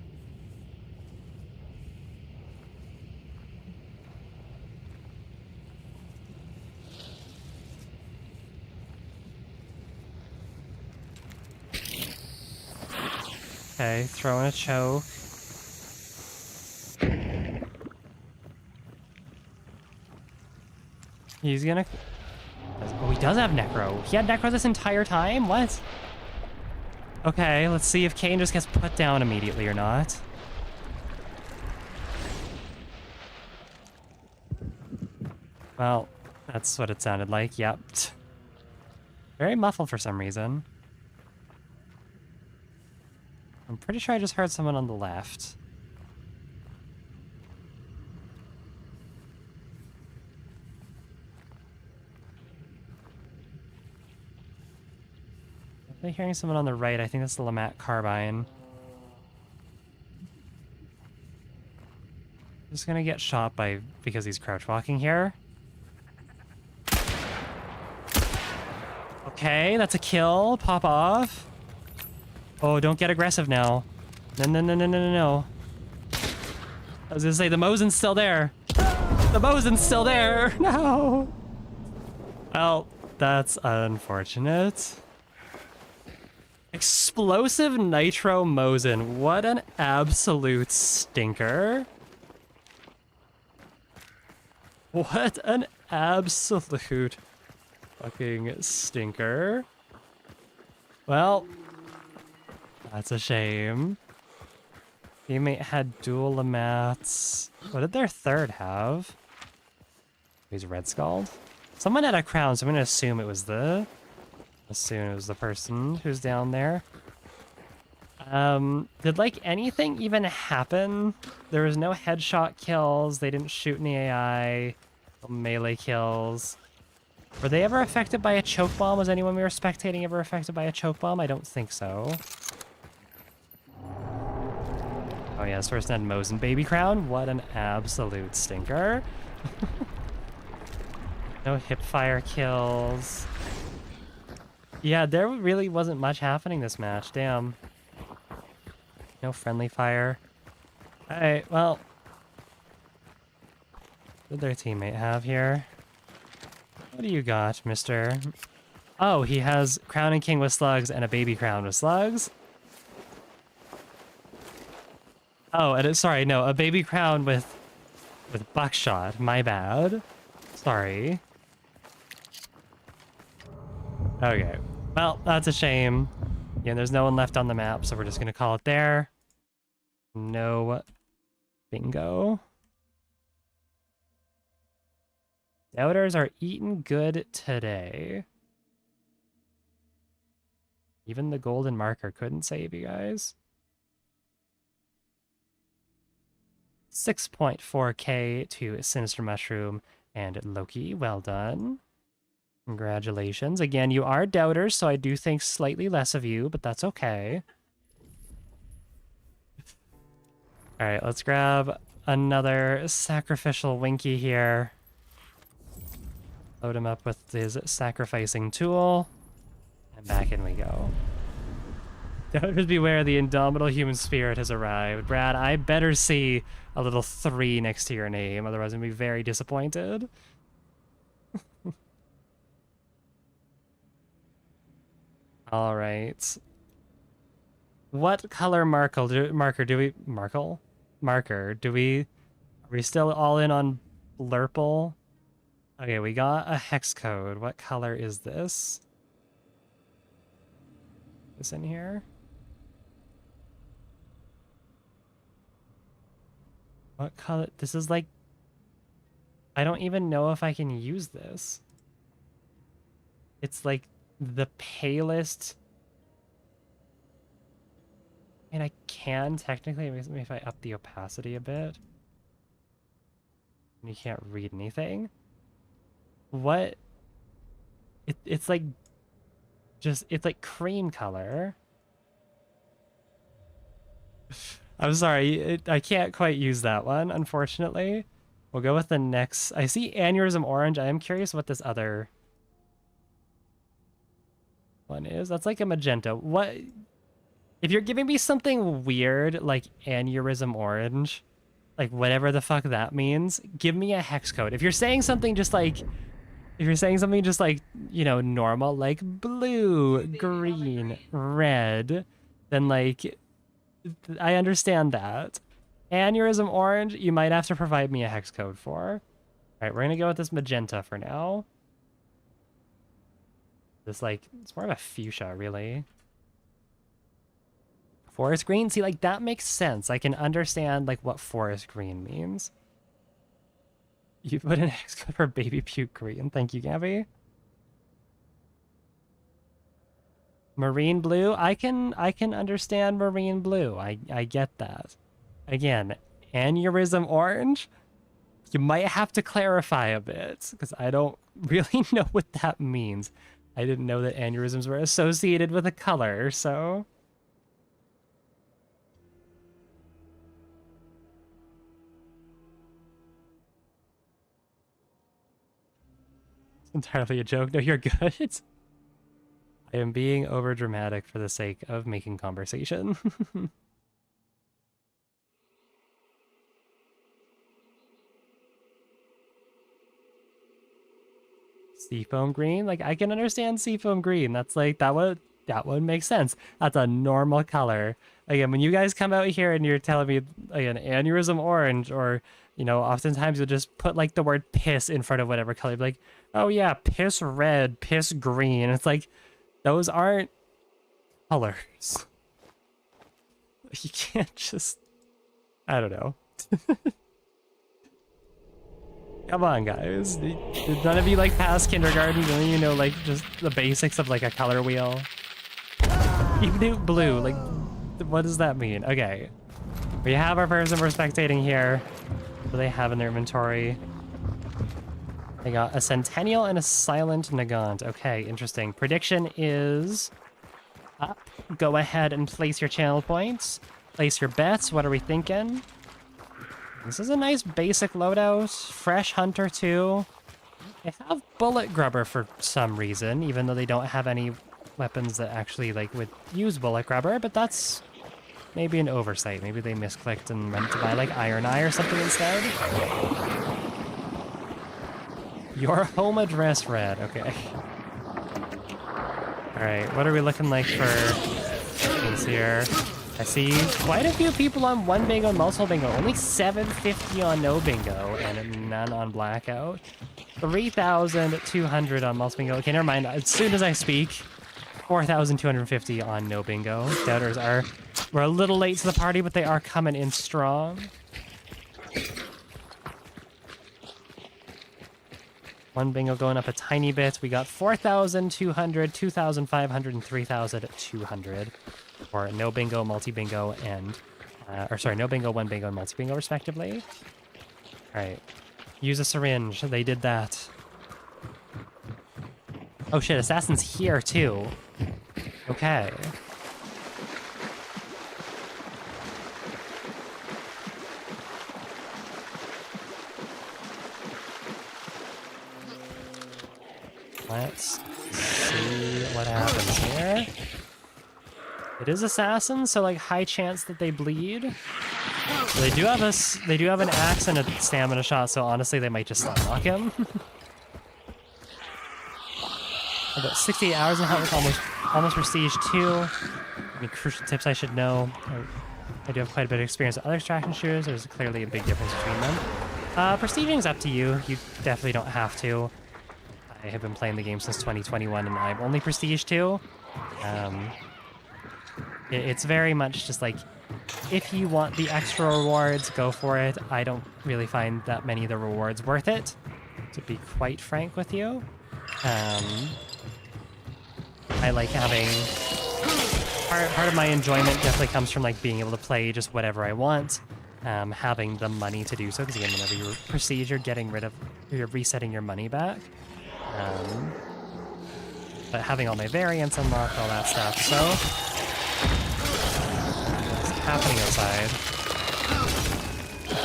Okay, throwing a choke. He's gonna... Oh, he does have Necro. He had Necro this entire time? What? Okay, let's see if Kane just gets put down immediately or not. Well, that's what it sounded like, yep. Very muffled for some reason. I'm pretty sure I just heard someone on the left. I'm hearing someone on the right. I think that's the Lamat carbine. Just gonna get shot because he's crouch walking here. Okay, that's a kill. Pop off. Oh, don't get aggressive now. No, no, no, no, no, no, no. I was gonna say, the Mosin's still there. The Mosin's still there. No. Well, that's unfortunate. Explosive Nitro Mosin. What an absolute stinker. What an absolute fucking stinker. Well, that's a shame. Teammate had dual Lamats. What did their third have? He's red skulled. Someone had a crown, so I'm gonna assume it was the person who's down there. Did like anything even happen? There was no headshot kills. They didn't shoot any AI. No melee kills. Were they ever affected by a choke bomb? Was anyone we were spectating ever affected by a choke bomb? I don't think so. Oh yeah, this person had Mosin baby crown. What an absolute stinker. No hipfire kills. Yeah, there really wasn't much happening this match. Damn. No friendly fire. Alright, well. What did their teammate have here? What do you got, mister? Oh, he has Crown and King with slugs and a baby crown with slugs. Oh, and sorry, no, a baby crown with buckshot. My bad. Sorry. Okay. Well, that's a shame. Yeah, there's no one left on the map, so we're just gonna call it there. No bingo. Doubters are eating good today. Even the golden marker couldn't save you guys. 6.4k to Sinister Mushroom and Loki. Well done. Congratulations. Again, you are doubters, so I do think slightly less of you, but that's okay. All right, let's grab another sacrificial Winky here. Load him up with his sacrificing tool. And back in we go. Doubters beware, the indomitable human spirit has arrived. Brad, I better see a little 3 next to your name, otherwise I'm going to be very disappointed. All right. What color marker do we... Are we still all in on Blurple? Okay, we got a hex code. What color is this? This in here? What color? This is like... I don't even know if I can use this. It's like the palest... I mean, I can technically, maybe if I up the opacity a bit. You can't read anything. What? It's like... It's like cream color. I'm sorry, I can't quite use that one, unfortunately. We'll go with the next. I see aneurysm orange. I am curious what this other one is. That's like a magenta. What? If you're giving me something weird like aneurysm orange, like whatever the fuck that means, give me a hex code. If you're saying something just like, you know, normal, like blue, green, red, then like, I understand that. Aneurysm orange, you might have to provide me a hex code for. All right, we're gonna go with this magenta for now. This like, it's more of a fuchsia, really. Forest green? See, like, that makes sense. I can understand, like, what forest green means. You put an X code for baby puke green. Thank you, Gabby. Marine blue? I can understand marine blue. I get that. Again, aneurysm orange? You might have to clarify a bit, because I don't really know what that means. I didn't know that aneurysms were associated with a color, so... Entirely a joke. No, you're good. I am being over dramatic for the sake of making conversation. Seafoam green? Like, I can understand seafoam green. That's like, that would make sense. That's a normal color. Again, when you guys come out here and you're telling me, like, an aneurysm orange, or, you know, oftentimes you'll just put, like, the word piss in front of whatever color. Like, oh yeah, piss red, piss green. It's like, those aren't colors. You can't just... I don't know. Come on, guys. Did none of you, like, pass kindergarten? Don't you know, like, just the basics of, like, a color wheel? Peebnute blue. Like, what does that mean? Okay. We have our person we're spectating here. What do they have in their inventory? They got a Centennial and a Silent Nagant. Okay, interesting. Prediction is up. Go ahead and place your channel points. Place your bets. What are we thinking? This is a nice basic loadout. Fresh Hunter too. They have Bullet Grubber for some reason, even though they don't have any weapons that actually, like, would use Bullet Grubber, but that's maybe an oversight. Maybe they misclicked and went to buy, like, Iron Eye or something instead. Your home address read. Okay. Alright, what are we looking like for things here? I see quite a few people on one bingo and multiple bingo. Only 750 on no bingo and none on blackout. 3,200 on multiple bingo. Okay, never mind. As soon as I speak, 4,250 on no bingo. Doubters we're a little late to the party, but they are coming in strong. One bingo going up a tiny bit. We got 4,200, 2,500, and 3,200 for no bingo, multi-bingo, and... or sorry, no bingo, one bingo, and multi-bingo, respectively. Alright. Use a syringe. They did that. Oh shit, Assassin's here, too. Okay. Let's see what happens here. It is Assassin, so, like, high chance that they bleed. They do have an axe and a stamina shot, so honestly they might just unlock him. About 68 hours in hunt with almost prestige 2. Any crucial tips I should know? I do have quite a bit of experience with other extraction shooters. There's clearly a big difference between them. Prestiging is up to you. You definitely don't have to. I have been playing the game since 2021 and I'm only prestige 2. It's very much just like, if you want the extra rewards, go for it. I don't really find that many of the rewards worth it, to be quite frank with you. I like having... Part of my enjoyment definitely comes from, like, being able to play just whatever I want. Having the money to do so, because again, whenever you prestige, you're resetting your money back. But having all my variants unlocked, all that stuff, so... happening outside.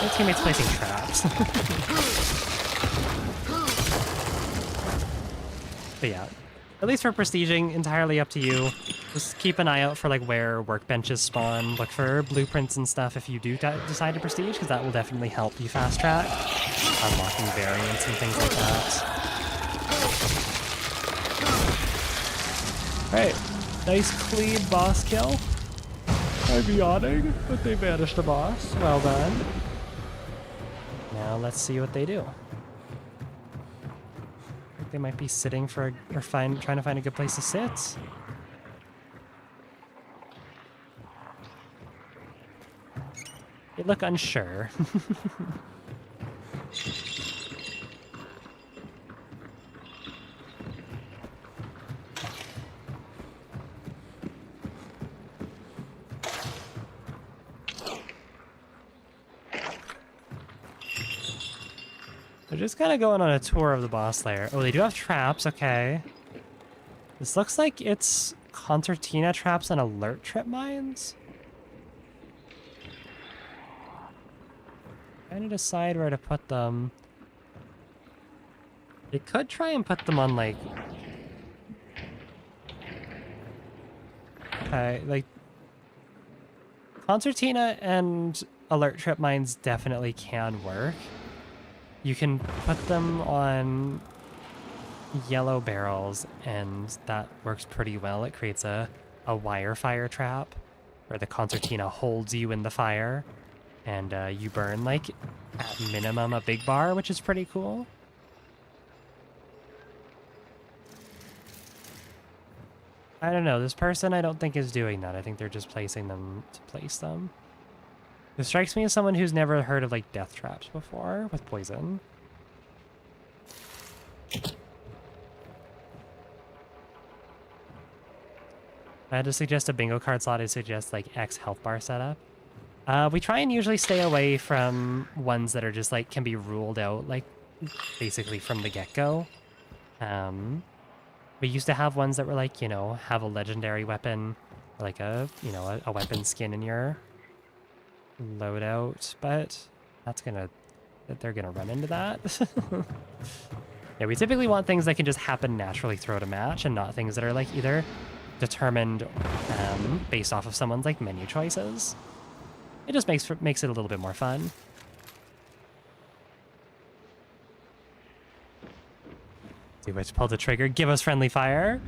My teammates placing traps. But yeah, at least for prestiging, entirely up to you. Just keep an eye out for, like, where workbenches spawn. Look for blueprints and stuff if you do decide to prestige, because that will definitely help you fast track. Unlocking variants and things like that. Alright, nice clean boss kill. I'm yawning, but they banished the boss. Well done. Now let's see what they do. I think they might be sitting for trying to find a good place to sit. They look unsure. They're just kind of going on a tour of the boss lair. Oh, they do have traps, okay. This looks like it's concertina traps and alert trip mines. Trying to decide where to put them. They could try and put them on, like... Okay, like... Concertina and alert trip mines definitely can work. You can put them on yellow barrels, and that works pretty well. It creates a wire fire trap, where the concertina holds you in the fire, and you burn, like, at minimum a big bar, which is pretty cool. I don't know, this person I don't think is doing that. I think they're just placing them to place them. This strikes me as someone who's never heard of, like, death traps before with poison. If I had to suggest a bingo card slot, I'd suggest, like, X health bar setup. We try and usually stay away from ones that are just, like, can be ruled out, like, basically from the get-go. We used to have ones that were, like, you know, have a legendary weapon, or like a, you know, a weapon skin in your loadout, but they're gonna run into that. Yeah, we typically want things that can just happen naturally throughout a match, and not things that are, like, either determined based off of someone's, like, menu choices. It just makes it a little bit more fun. See which pull the trigger. Give us friendly fire.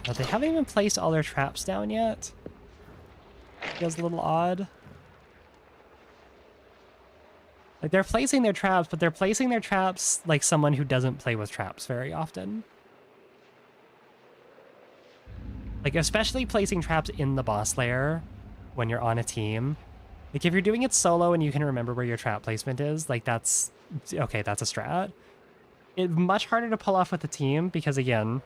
Oh, they haven't even placed all their traps down yet. Feels a little odd. Like, they're placing their traps, but they're placing their traps like someone who doesn't play with traps very often. Like, especially placing traps in the boss lair when you're on a team. Like, if you're doing it solo and you can remember where your trap placement is, like, that's... Okay, that's a strat. It's much harder to pull off with the team because, again,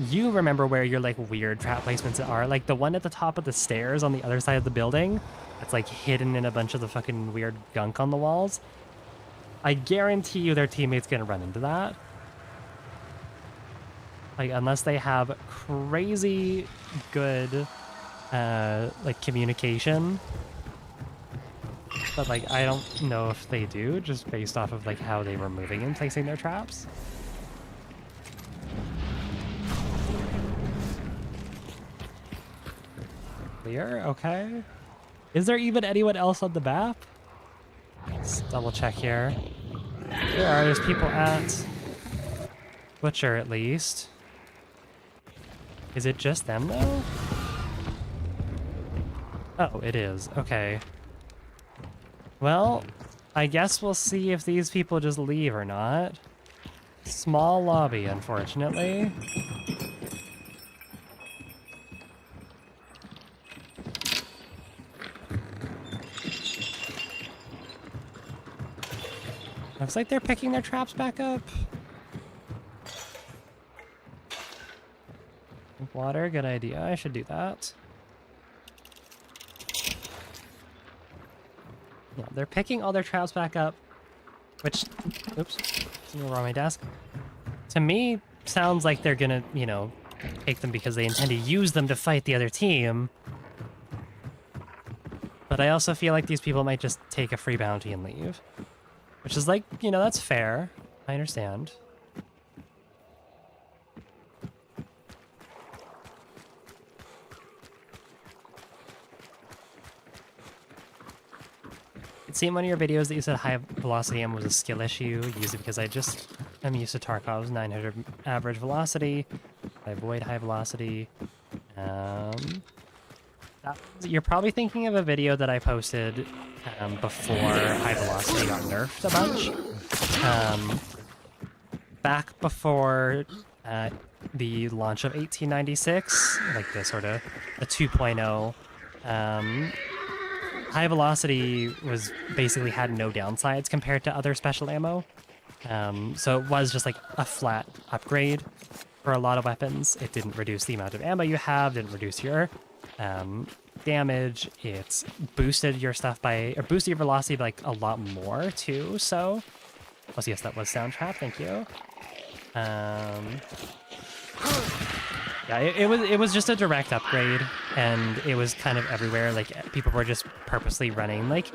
you remember where your, like, weird trap placements are. Like, the one at the top of the stairs on the other side of the building that's, like, hidden in a bunch of the fucking weird gunk on the walls. I guarantee you their teammate's gonna run into that. Like, unless they have crazy good, like, communication. But, like, I don't know if they do, just based off of, like, how they were moving and placing their traps. Clear? Okay. Is there even anyone else on the map? Let's double check here. There's people at Butcher, at least. Is it just them, though? Oh, it is. Okay. Well, I guess we'll see if these people just leave or not. Small lobby, unfortunately. Looks like they're picking their traps back up. Water, good idea. I should do that. Yeah, they're picking all their traps back up, which, oops, something wrong on my desk. To me, sounds like they're gonna, you know, take them because they intend to use them to fight the other team. But I also feel like these people might just take a free bounty and leave. Which is like, you know, that's fair. I understand. It seemed one of your videos that you said high velocity ammo was a skill issue. Use it because I'm used to Tarkov's 900 average velocity. I avoid high velocity. You're probably thinking of a video that I posted before high velocity got nerfed a bunch. Back before the launch of 1896, like the sort of the 2.0 High velocity was basically had no downsides compared to other special ammo. So it was just like a flat upgrade for a lot of weapons. It didn't reduce the amount of ammo you have, didn't reduce your damage. It boosted your stuff by, or boosted your velocity by like a lot more too. So, oh yes, that was sound trap. Thank you. Yeah, it was just a direct upgrade, and it was kind of everywhere. Like people were just purposely running like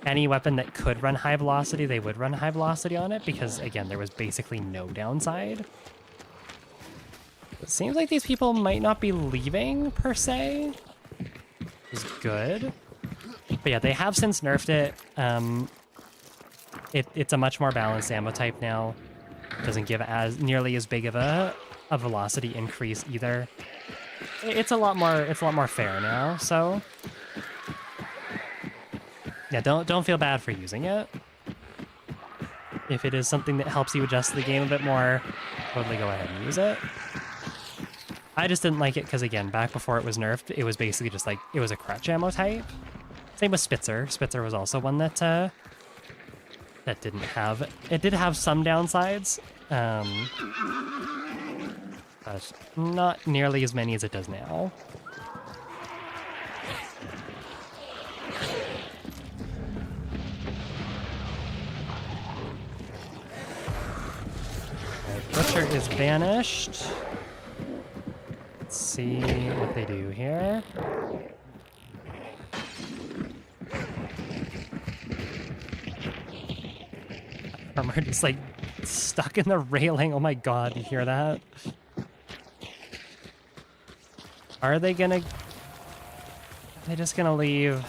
any weapon that could run high velocity, they would run high velocity on it because again, there was basically no downside. It seems like these people might not be leaving per se. Is good. But yeah, they have since nerfed it. It's a much more balanced ammo type now. Doesn't give as nearly as big of a velocity increase either. It's a lot more fair now, so yeah, don't feel bad for using it. If it is something that helps you adjust the game a bit more, totally go ahead and use it. I just didn't like it because, again, back before it was nerfed, it was basically just like, it was a crutch ammo type. Same with Spitzer. Spitzer was also one that that didn't have, it did have some downsides, but not nearly as many as it does now. Butcher is banished. Let's see what they do here. Armor just like stuck in the railing. Oh my god, you hear that? Are they just gonna leave?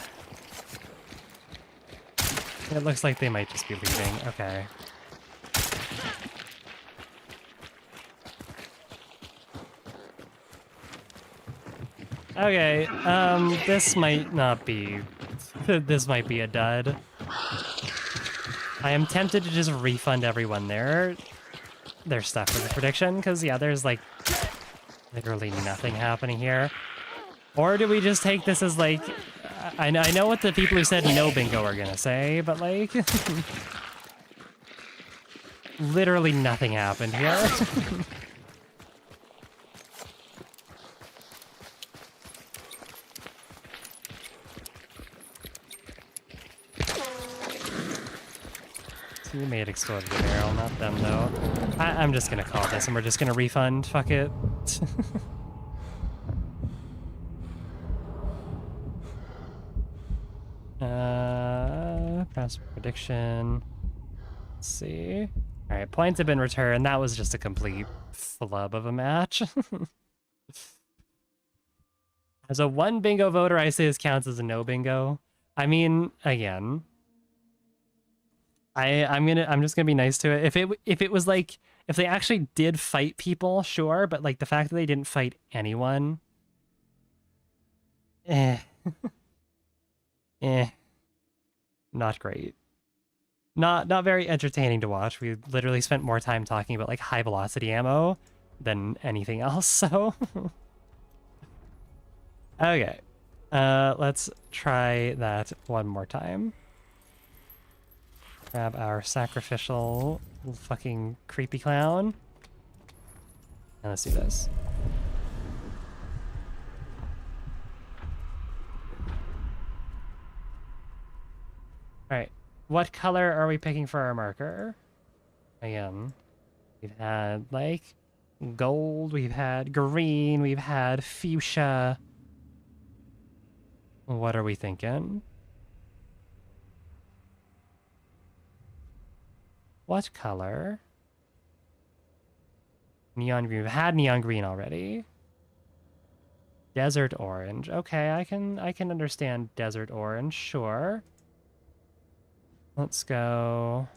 It looks like they might just be leaving. Okay. Okay, this might not be... This might be a dud. I am tempted to just refund everyone their stuff for the prediction, because, yeah, there's, like, literally nothing happening here. Or do we just take this as, like... I know what the people who said no bingo are gonna say, but, like... literally nothing happened here. Teammate exploded the barrel, not them though. I'm just gonna call this and we're just gonna refund. Fuck it. Pass prediction. Let's see. Alright, points have been returned. That was just a complete flub of a match. As a one bingo voter, I say this counts as a no bingo. I mean, again, I'm just gonna be nice to it. If it was like, if they actually did fight people, sure, but like the fact that they didn't fight anyone, not great. Not very entertaining to watch. We literally spent more time talking about like high velocity ammo than anything else, so. Okay. Let's try that one more time. Grab our sacrificial fucking creepy clown. And let's do this. Alright. What color are we picking for our marker? Again, we've had, like, gold, we've had green, we've had fuchsia. What are we thinking? What color? Neon green. We've had neon green already. Desert orange. Okay, I can understand desert orange, sure. Let's go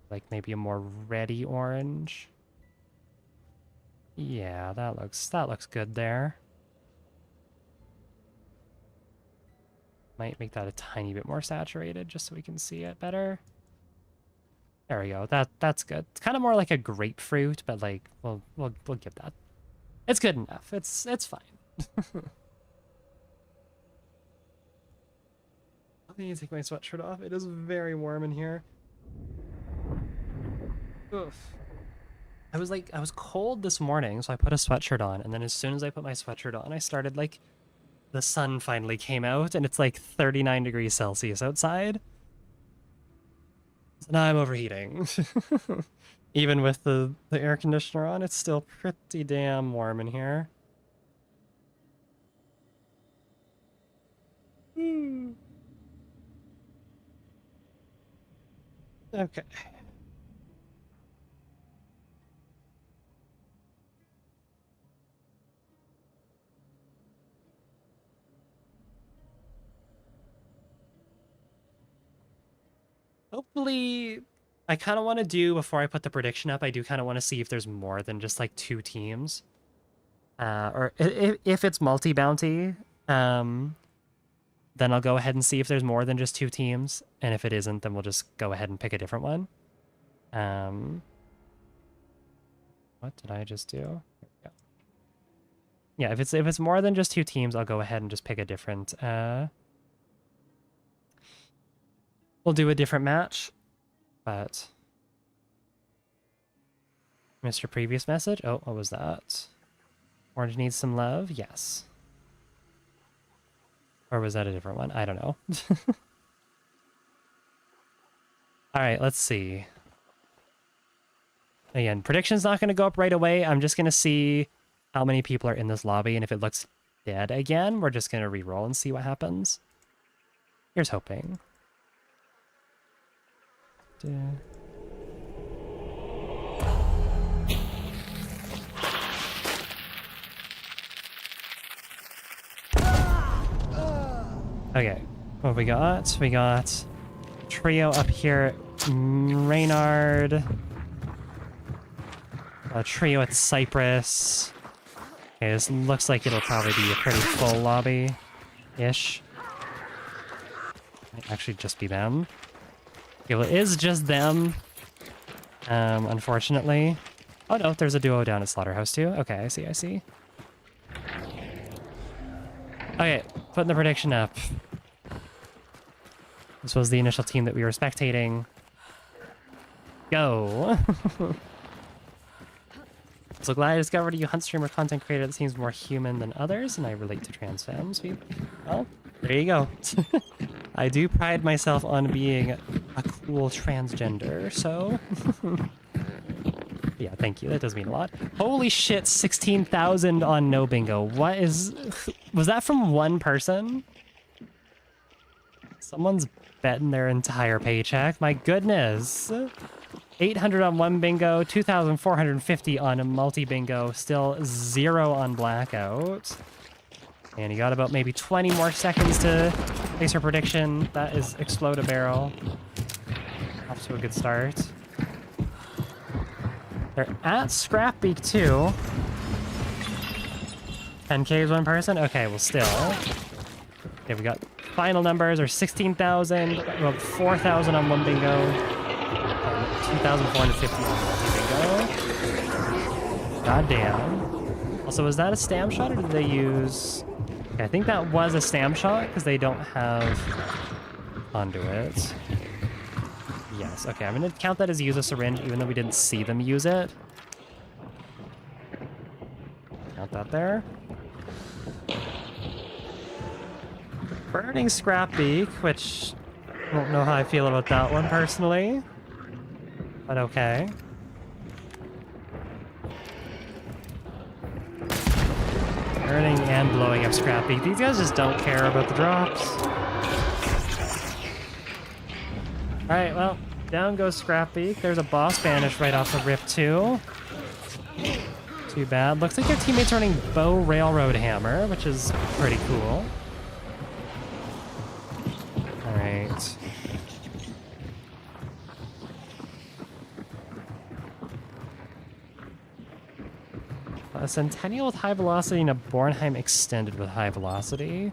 like maybe a more reddy orange. Yeah, that looks good there. Might make that a tiny bit more saturated just so we can see it better. There we go. That's good. It's kind of more like a grapefruit, but like we'll give that. It's good enough. It's fine. I need to take my sweatshirt off. It is very warm in here. Oof. I was cold this morning, so I put a sweatshirt on, and then as soon as I put my sweatshirt on, I started like, the sun finally came out, and it's like 39 degrees Celsius outside. So now I'm overheating. Even with the air conditioner on, it's still pretty damn warm in here. Okay. Hopefully, I kind of want to do, before I put the prediction up, I do kind of want to see if there's more than just like 2 teams. Or if it's multi-bounty, then I'll go ahead and see if there's more than just 2 teams. And if it isn't, then we'll just go ahead and pick a different one. What did I just do? Here we go. Yeah, if it's more than just 2 teams, I'll go ahead and just pick a different, we'll do a different match, but Mr. Previous Message? Oh, what was that? Orange needs some love? Yes. Or was that a different one? I don't know. Alright, let's see. Again, prediction's not going to go up right away. I'm just going to see how many people are in this lobby, and if it looks dead again, we're just going to re-roll and see what happens. Here's hoping. Okay, what have we got? We got trio up here, Reynard, a trio at Cypress. Okay, this looks like it'll probably be a pretty full lobby-ish. Might actually just be them. Okay, well, it is just them, unfortunately. Oh no, there's a duo down at Slaughterhouse too. Okay, I see. Okay, putting the prediction up. This was the initial team that we were spectating. Go! So glad I discovered you hunt streamer content creator that seems more human than others, and I relate to trans femmes. Well, there you go. I do pride myself on being a cool transgender, so... Yeah, thank you. That does mean a lot. Holy shit, 16,000 on no bingo. What is... Was that from one person? Someone's betting their entire paycheck. My goodness. 800 on one bingo, 2,450 on a multi-bingo, still 0 on blackout. And you got about maybe 20 more seconds to place her prediction. That is Explode a Barrel. Off to a good start. They're at Scrapbeak too. 10K is one person? Okay, well still. Okay, we got final numbers are 16,000, about 4,000 on one bingo, 2,450 on multi-bingo. Goddamn. Also, was that a stam shot or did they use... Okay, I think that was a stam shot because they don't have conduit. Yes, okay, I'm going to count that as use a syringe even though we didn't see them use it. Count that there. Burning Scrapbeak, which I don't know how I feel about that one personally, but okay. Burning and blowing up Scrapbeak. These guys just don't care about the drops. Alright, well, down goes Scrapbeak. There's a boss banish right off the rip too. Too bad. Looks like their teammates are running Bow Railroad Hammer, which is pretty cool. Alright. A Centennial with high velocity and a Bornheim extended with high velocity.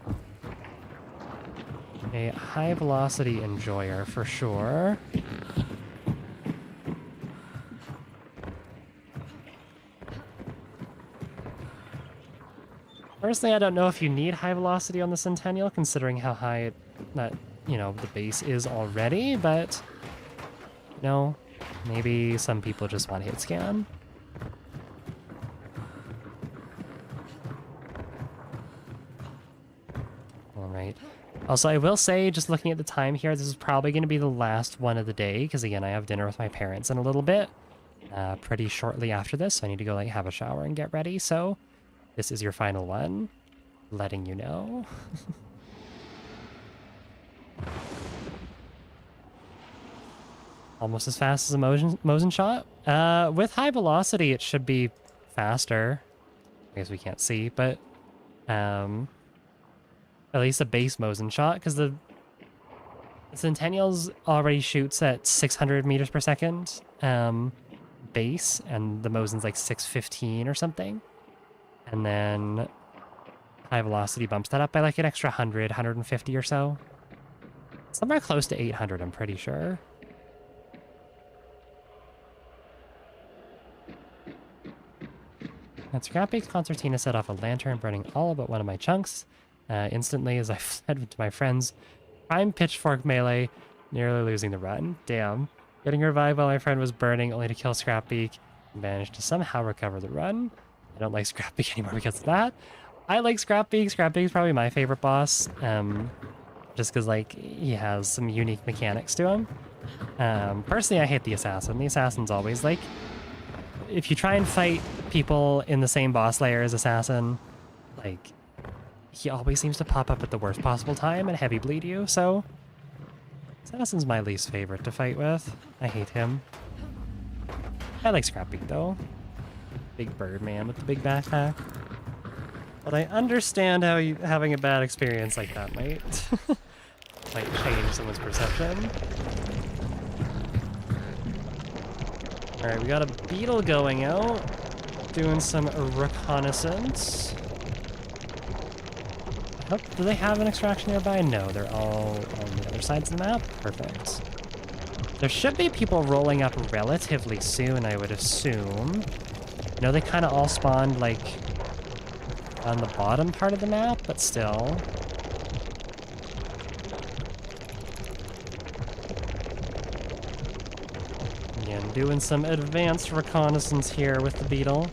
A high velocity enjoyer for sure. Personally, I don't know if you need high velocity on the Centennial, considering how high that you know, the base is already, but, you know, maybe some people just want hit scan. All right. Also, I will say, just looking at the time here, this is probably going to be the last one of the day, because again, I have dinner with my parents in a little bit, pretty shortly after this, so I need to go like have a shower and get ready, so this is your final one, letting you know. Almost as fast as a Mosin shot. With high velocity, it should be faster. I guess we can't see, but at least a base Mosin shot, because the Centennials already shoots at 600 meters per second base, and the Mosin's like 615 or something. And then high velocity bumps that up by like an extra 100, 150 or so. Somewhere close to 800, I'm pretty sure. At Scrapbeak's concertina set off a lantern, burning all but one of my chunks. Instantly, as I fled to my friend's prime pitchfork melee, nearly losing the run. Damn. Getting revived while my friend was burning, only to kill Scrapbeak, and managed to somehow recover the run. I don't like Scrapbeak anymore because of that. I like Scrapbeak. Scrapbeak's probably my favorite boss, just because, like, he has some unique mechanics to him. Personally, I hate the Assassin. The Assassin's always, like, if you try and fight people in the same boss layer as Assassin, like, he always seems to pop up at the worst possible time and heavy bleed you, so Assassin's my least favorite to fight with. I hate him. I like Scrapbeak, though. Big bird man with the big backpack. But I understand how having a bad experience like that might might change someone's perception. Alright, we got a beetle going out, doing some reconnaissance. Oh, do they have an extraction nearby? No, they're all on the other sides of the map. Perfect. There should be people rolling up relatively soon, I would assume. I know they kind of all spawned, like, on the bottom part of the map, but still. Again, doing some advanced reconnaissance here with the beetle.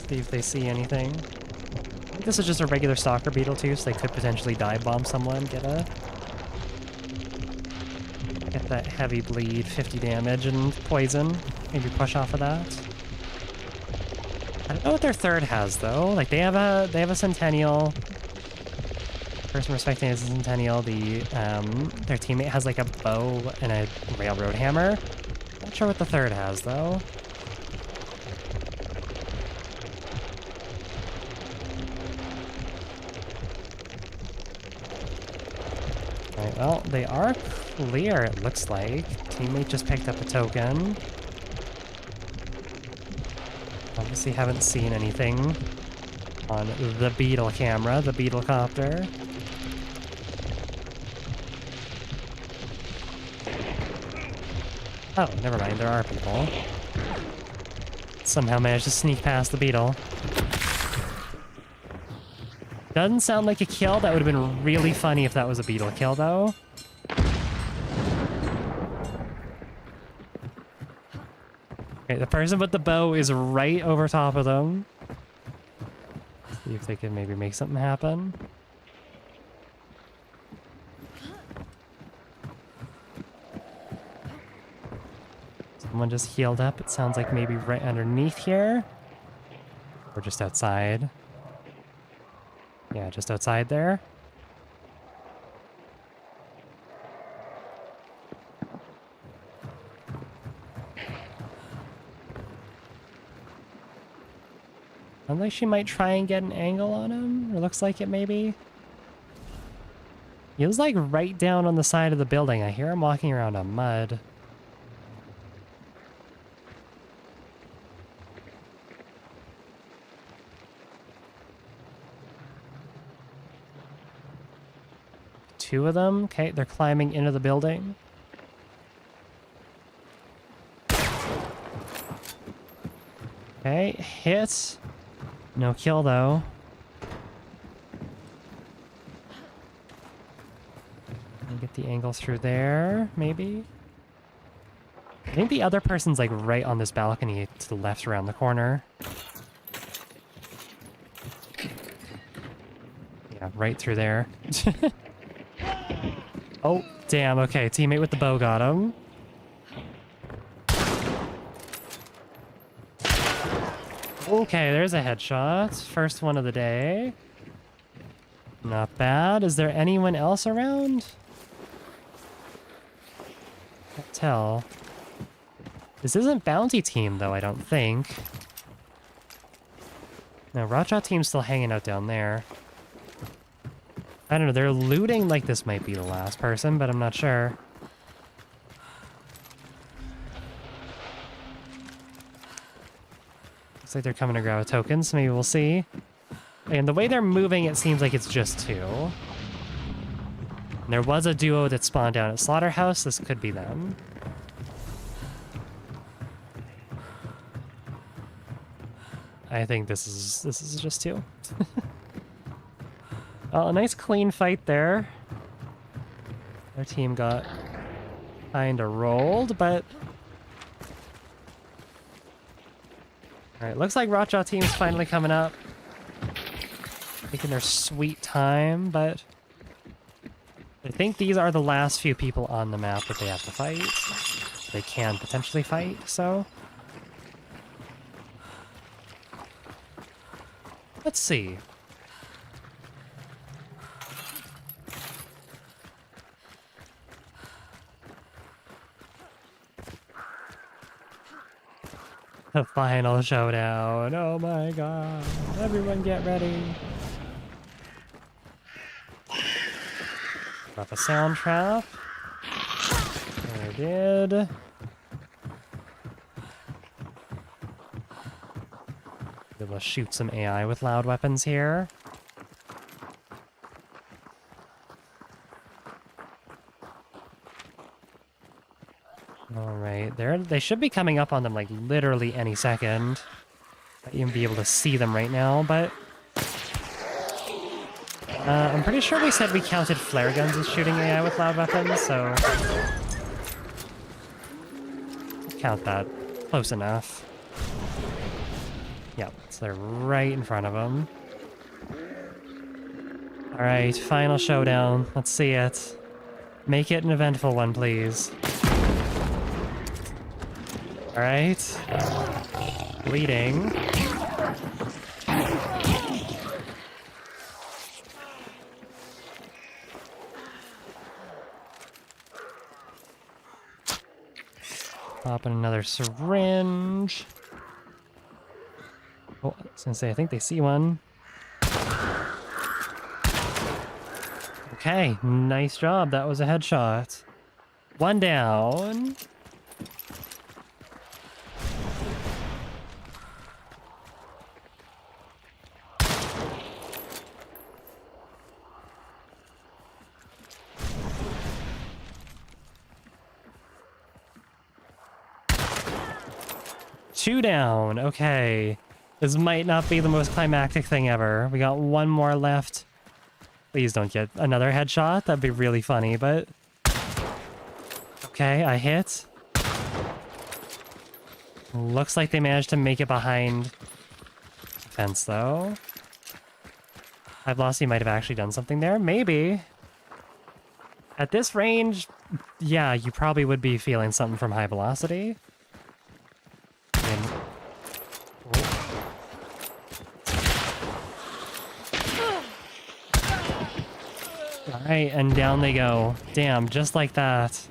See if they see anything. I think this is just a regular stalker beetle too, so they could potentially dive bomb someone, get that heavy bleed, 50 damage and poison. Maybe push off of that. I don't know what their third has though. Like they have a Centennial. Person respecting is a Centennial. Their teammate has like a bow and a railroad hammer. Not sure what the third has though. Alright, well, they are clear, it looks like. Teammate just picked up a token. Obviously haven't seen anything on the beetle camera, the beetle copter. Oh, never mind, there are people. Somehow managed to sneak past the beetle. Doesn't sound like a kill. That would have been really funny if that was a beetle kill, though. Okay, the person with the bow is right over top of them. See if they can maybe make something happen. Someone just healed up. It sounds like maybe right underneath here. Or just outside. Yeah, just outside there. Unless she might try and get an angle on him. Or looks like it maybe. He was like right down on the side of the building. I hear him walking around on mud. Two of them. Okay, they're climbing into the building. Okay, hit. No kill though. Get the angle through there, maybe? I think the other person's like right on this balcony to the left around the corner. Yeah, right through there. Oh, damn, okay, teammate with the bow got him. Okay, there's a headshot. First one of the day. Not bad. Is there anyone else around? Can't tell. This isn't bounty team, though, I don't think. No, Raja team's still hanging out down there. I don't know, they're looting like this might be the last person, but I'm not sure. Looks like they're coming to grab a token, so maybe we'll see. And the way they're moving, it seems like it's just two. And there was a duo that spawned down at Slaughterhouse. This could be them. I think this is just two. Well, a nice clean fight there. Our team got kinda rolled, but... Alright, looks like Raja team's finally coming up. Taking their sweet time, but... I think these are the last few people on the map that they have to fight. They can potentially fight, so... Let's see. The final showdown. Oh my god. Everyone get ready. Drop a sound trap. I did. Be able to shoot some AI with loud weapons here. Alright, they should be coming up on them like literally any second. Might even be able to see them right now, but... I'm pretty sure we said we counted flare guns as shooting AI with loud weapons, so... Count that. Close enough. Yep, so they're right in front of them. Alright, final showdown. Let's see it. Make it an eventful one, please. Alright. Bleeding. Pop in another syringe. Oh, I was gonna say, I think they see one. Okay, nice job. That was a headshot. One down. Two down. Okay. This might not be the most climactic thing ever. We got one more left. Please don't get another headshot. That'd be really funny, but... Okay, I hit. Looks like they managed to make it behind the fence, though. High Velocity might have actually done something there. Maybe. At this range, yeah, you probably would be feeling something from High Velocity. Alright, and down they go. Damn, just like that.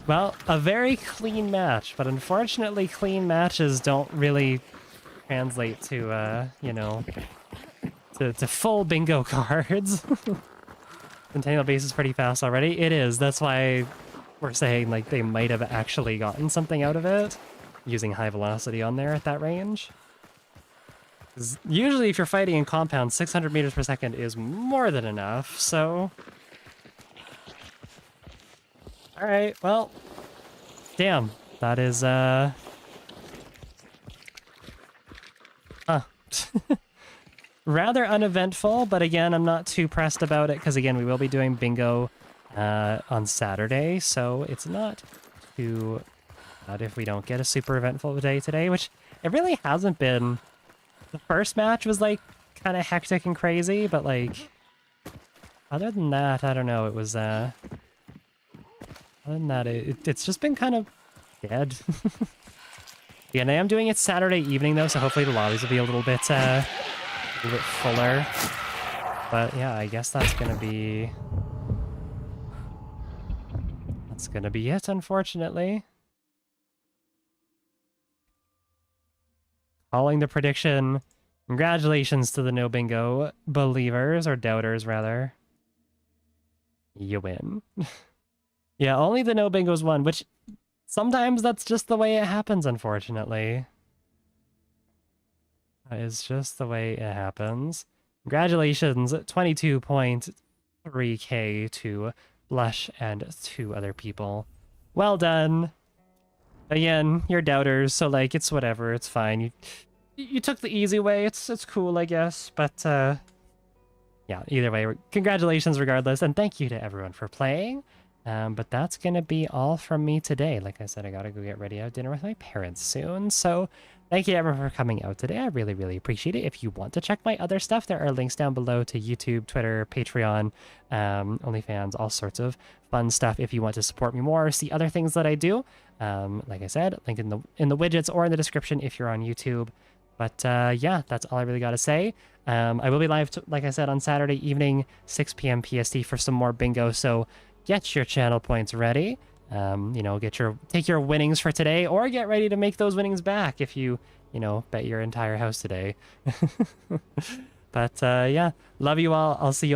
Well, a very clean match, but unfortunately clean matches don't really translate to, you know, to full bingo cards. Centennial base is pretty fast already. It is, that's why we're saying, like, they might have actually gotten something out of it, using High Velocity on there at that range. Usually if you're fighting in compound, 600 meters per second is more than enough, so... Alright, well... Damn, that is, Huh. rather uneventful, but again, I'm not too pressed about it because again, we will be doing bingo on Saturday, so it's not too bad if we don't get a super eventful day today, which it really hasn't been. The first match was like kind of hectic and crazy, but like other than that, I don't know. It was other than that, it's just been kind of dead. Yeah, and I am doing it Saturday evening though, so hopefully the lobbies will be a little bit fuller. But yeah, I guess that's gonna be it, unfortunately. Calling the prediction. Congratulations to the no bingo believers, or doubters rather. You win. Yeah, only the no bingos won, which sometimes that's just the way it happens, unfortunately. That is just the way it happens. Congratulations, 22.3k to Blush and 2 other people. Well done. Again, you're doubters, so like it's whatever, it's fine. You took the easy way. It's cool, I guess, but yeah, either way, congratulations regardless, and thank you to everyone for playing. But that's gonna be all from me today. Like I said, I gotta go get ready to have dinner with my parents soon, so thank you everyone for coming out today. I really, really appreciate it. If you want to check my other stuff, there are links down below to YouTube, Twitter, Patreon, OnlyFans, all sorts of fun stuff if you want to support me more or see other things that I do. Like I said, link in the widgets or in the description if you're on YouTube. But yeah, that's all I really got to say. I will be live, like I said, on Saturday evening, 6 p.m. PST for some more bingo. So get your channel points ready. You know, take your winnings for today, or get ready to make those winnings back if you bet your entire house today. But yeah, love you all. I'll see you all.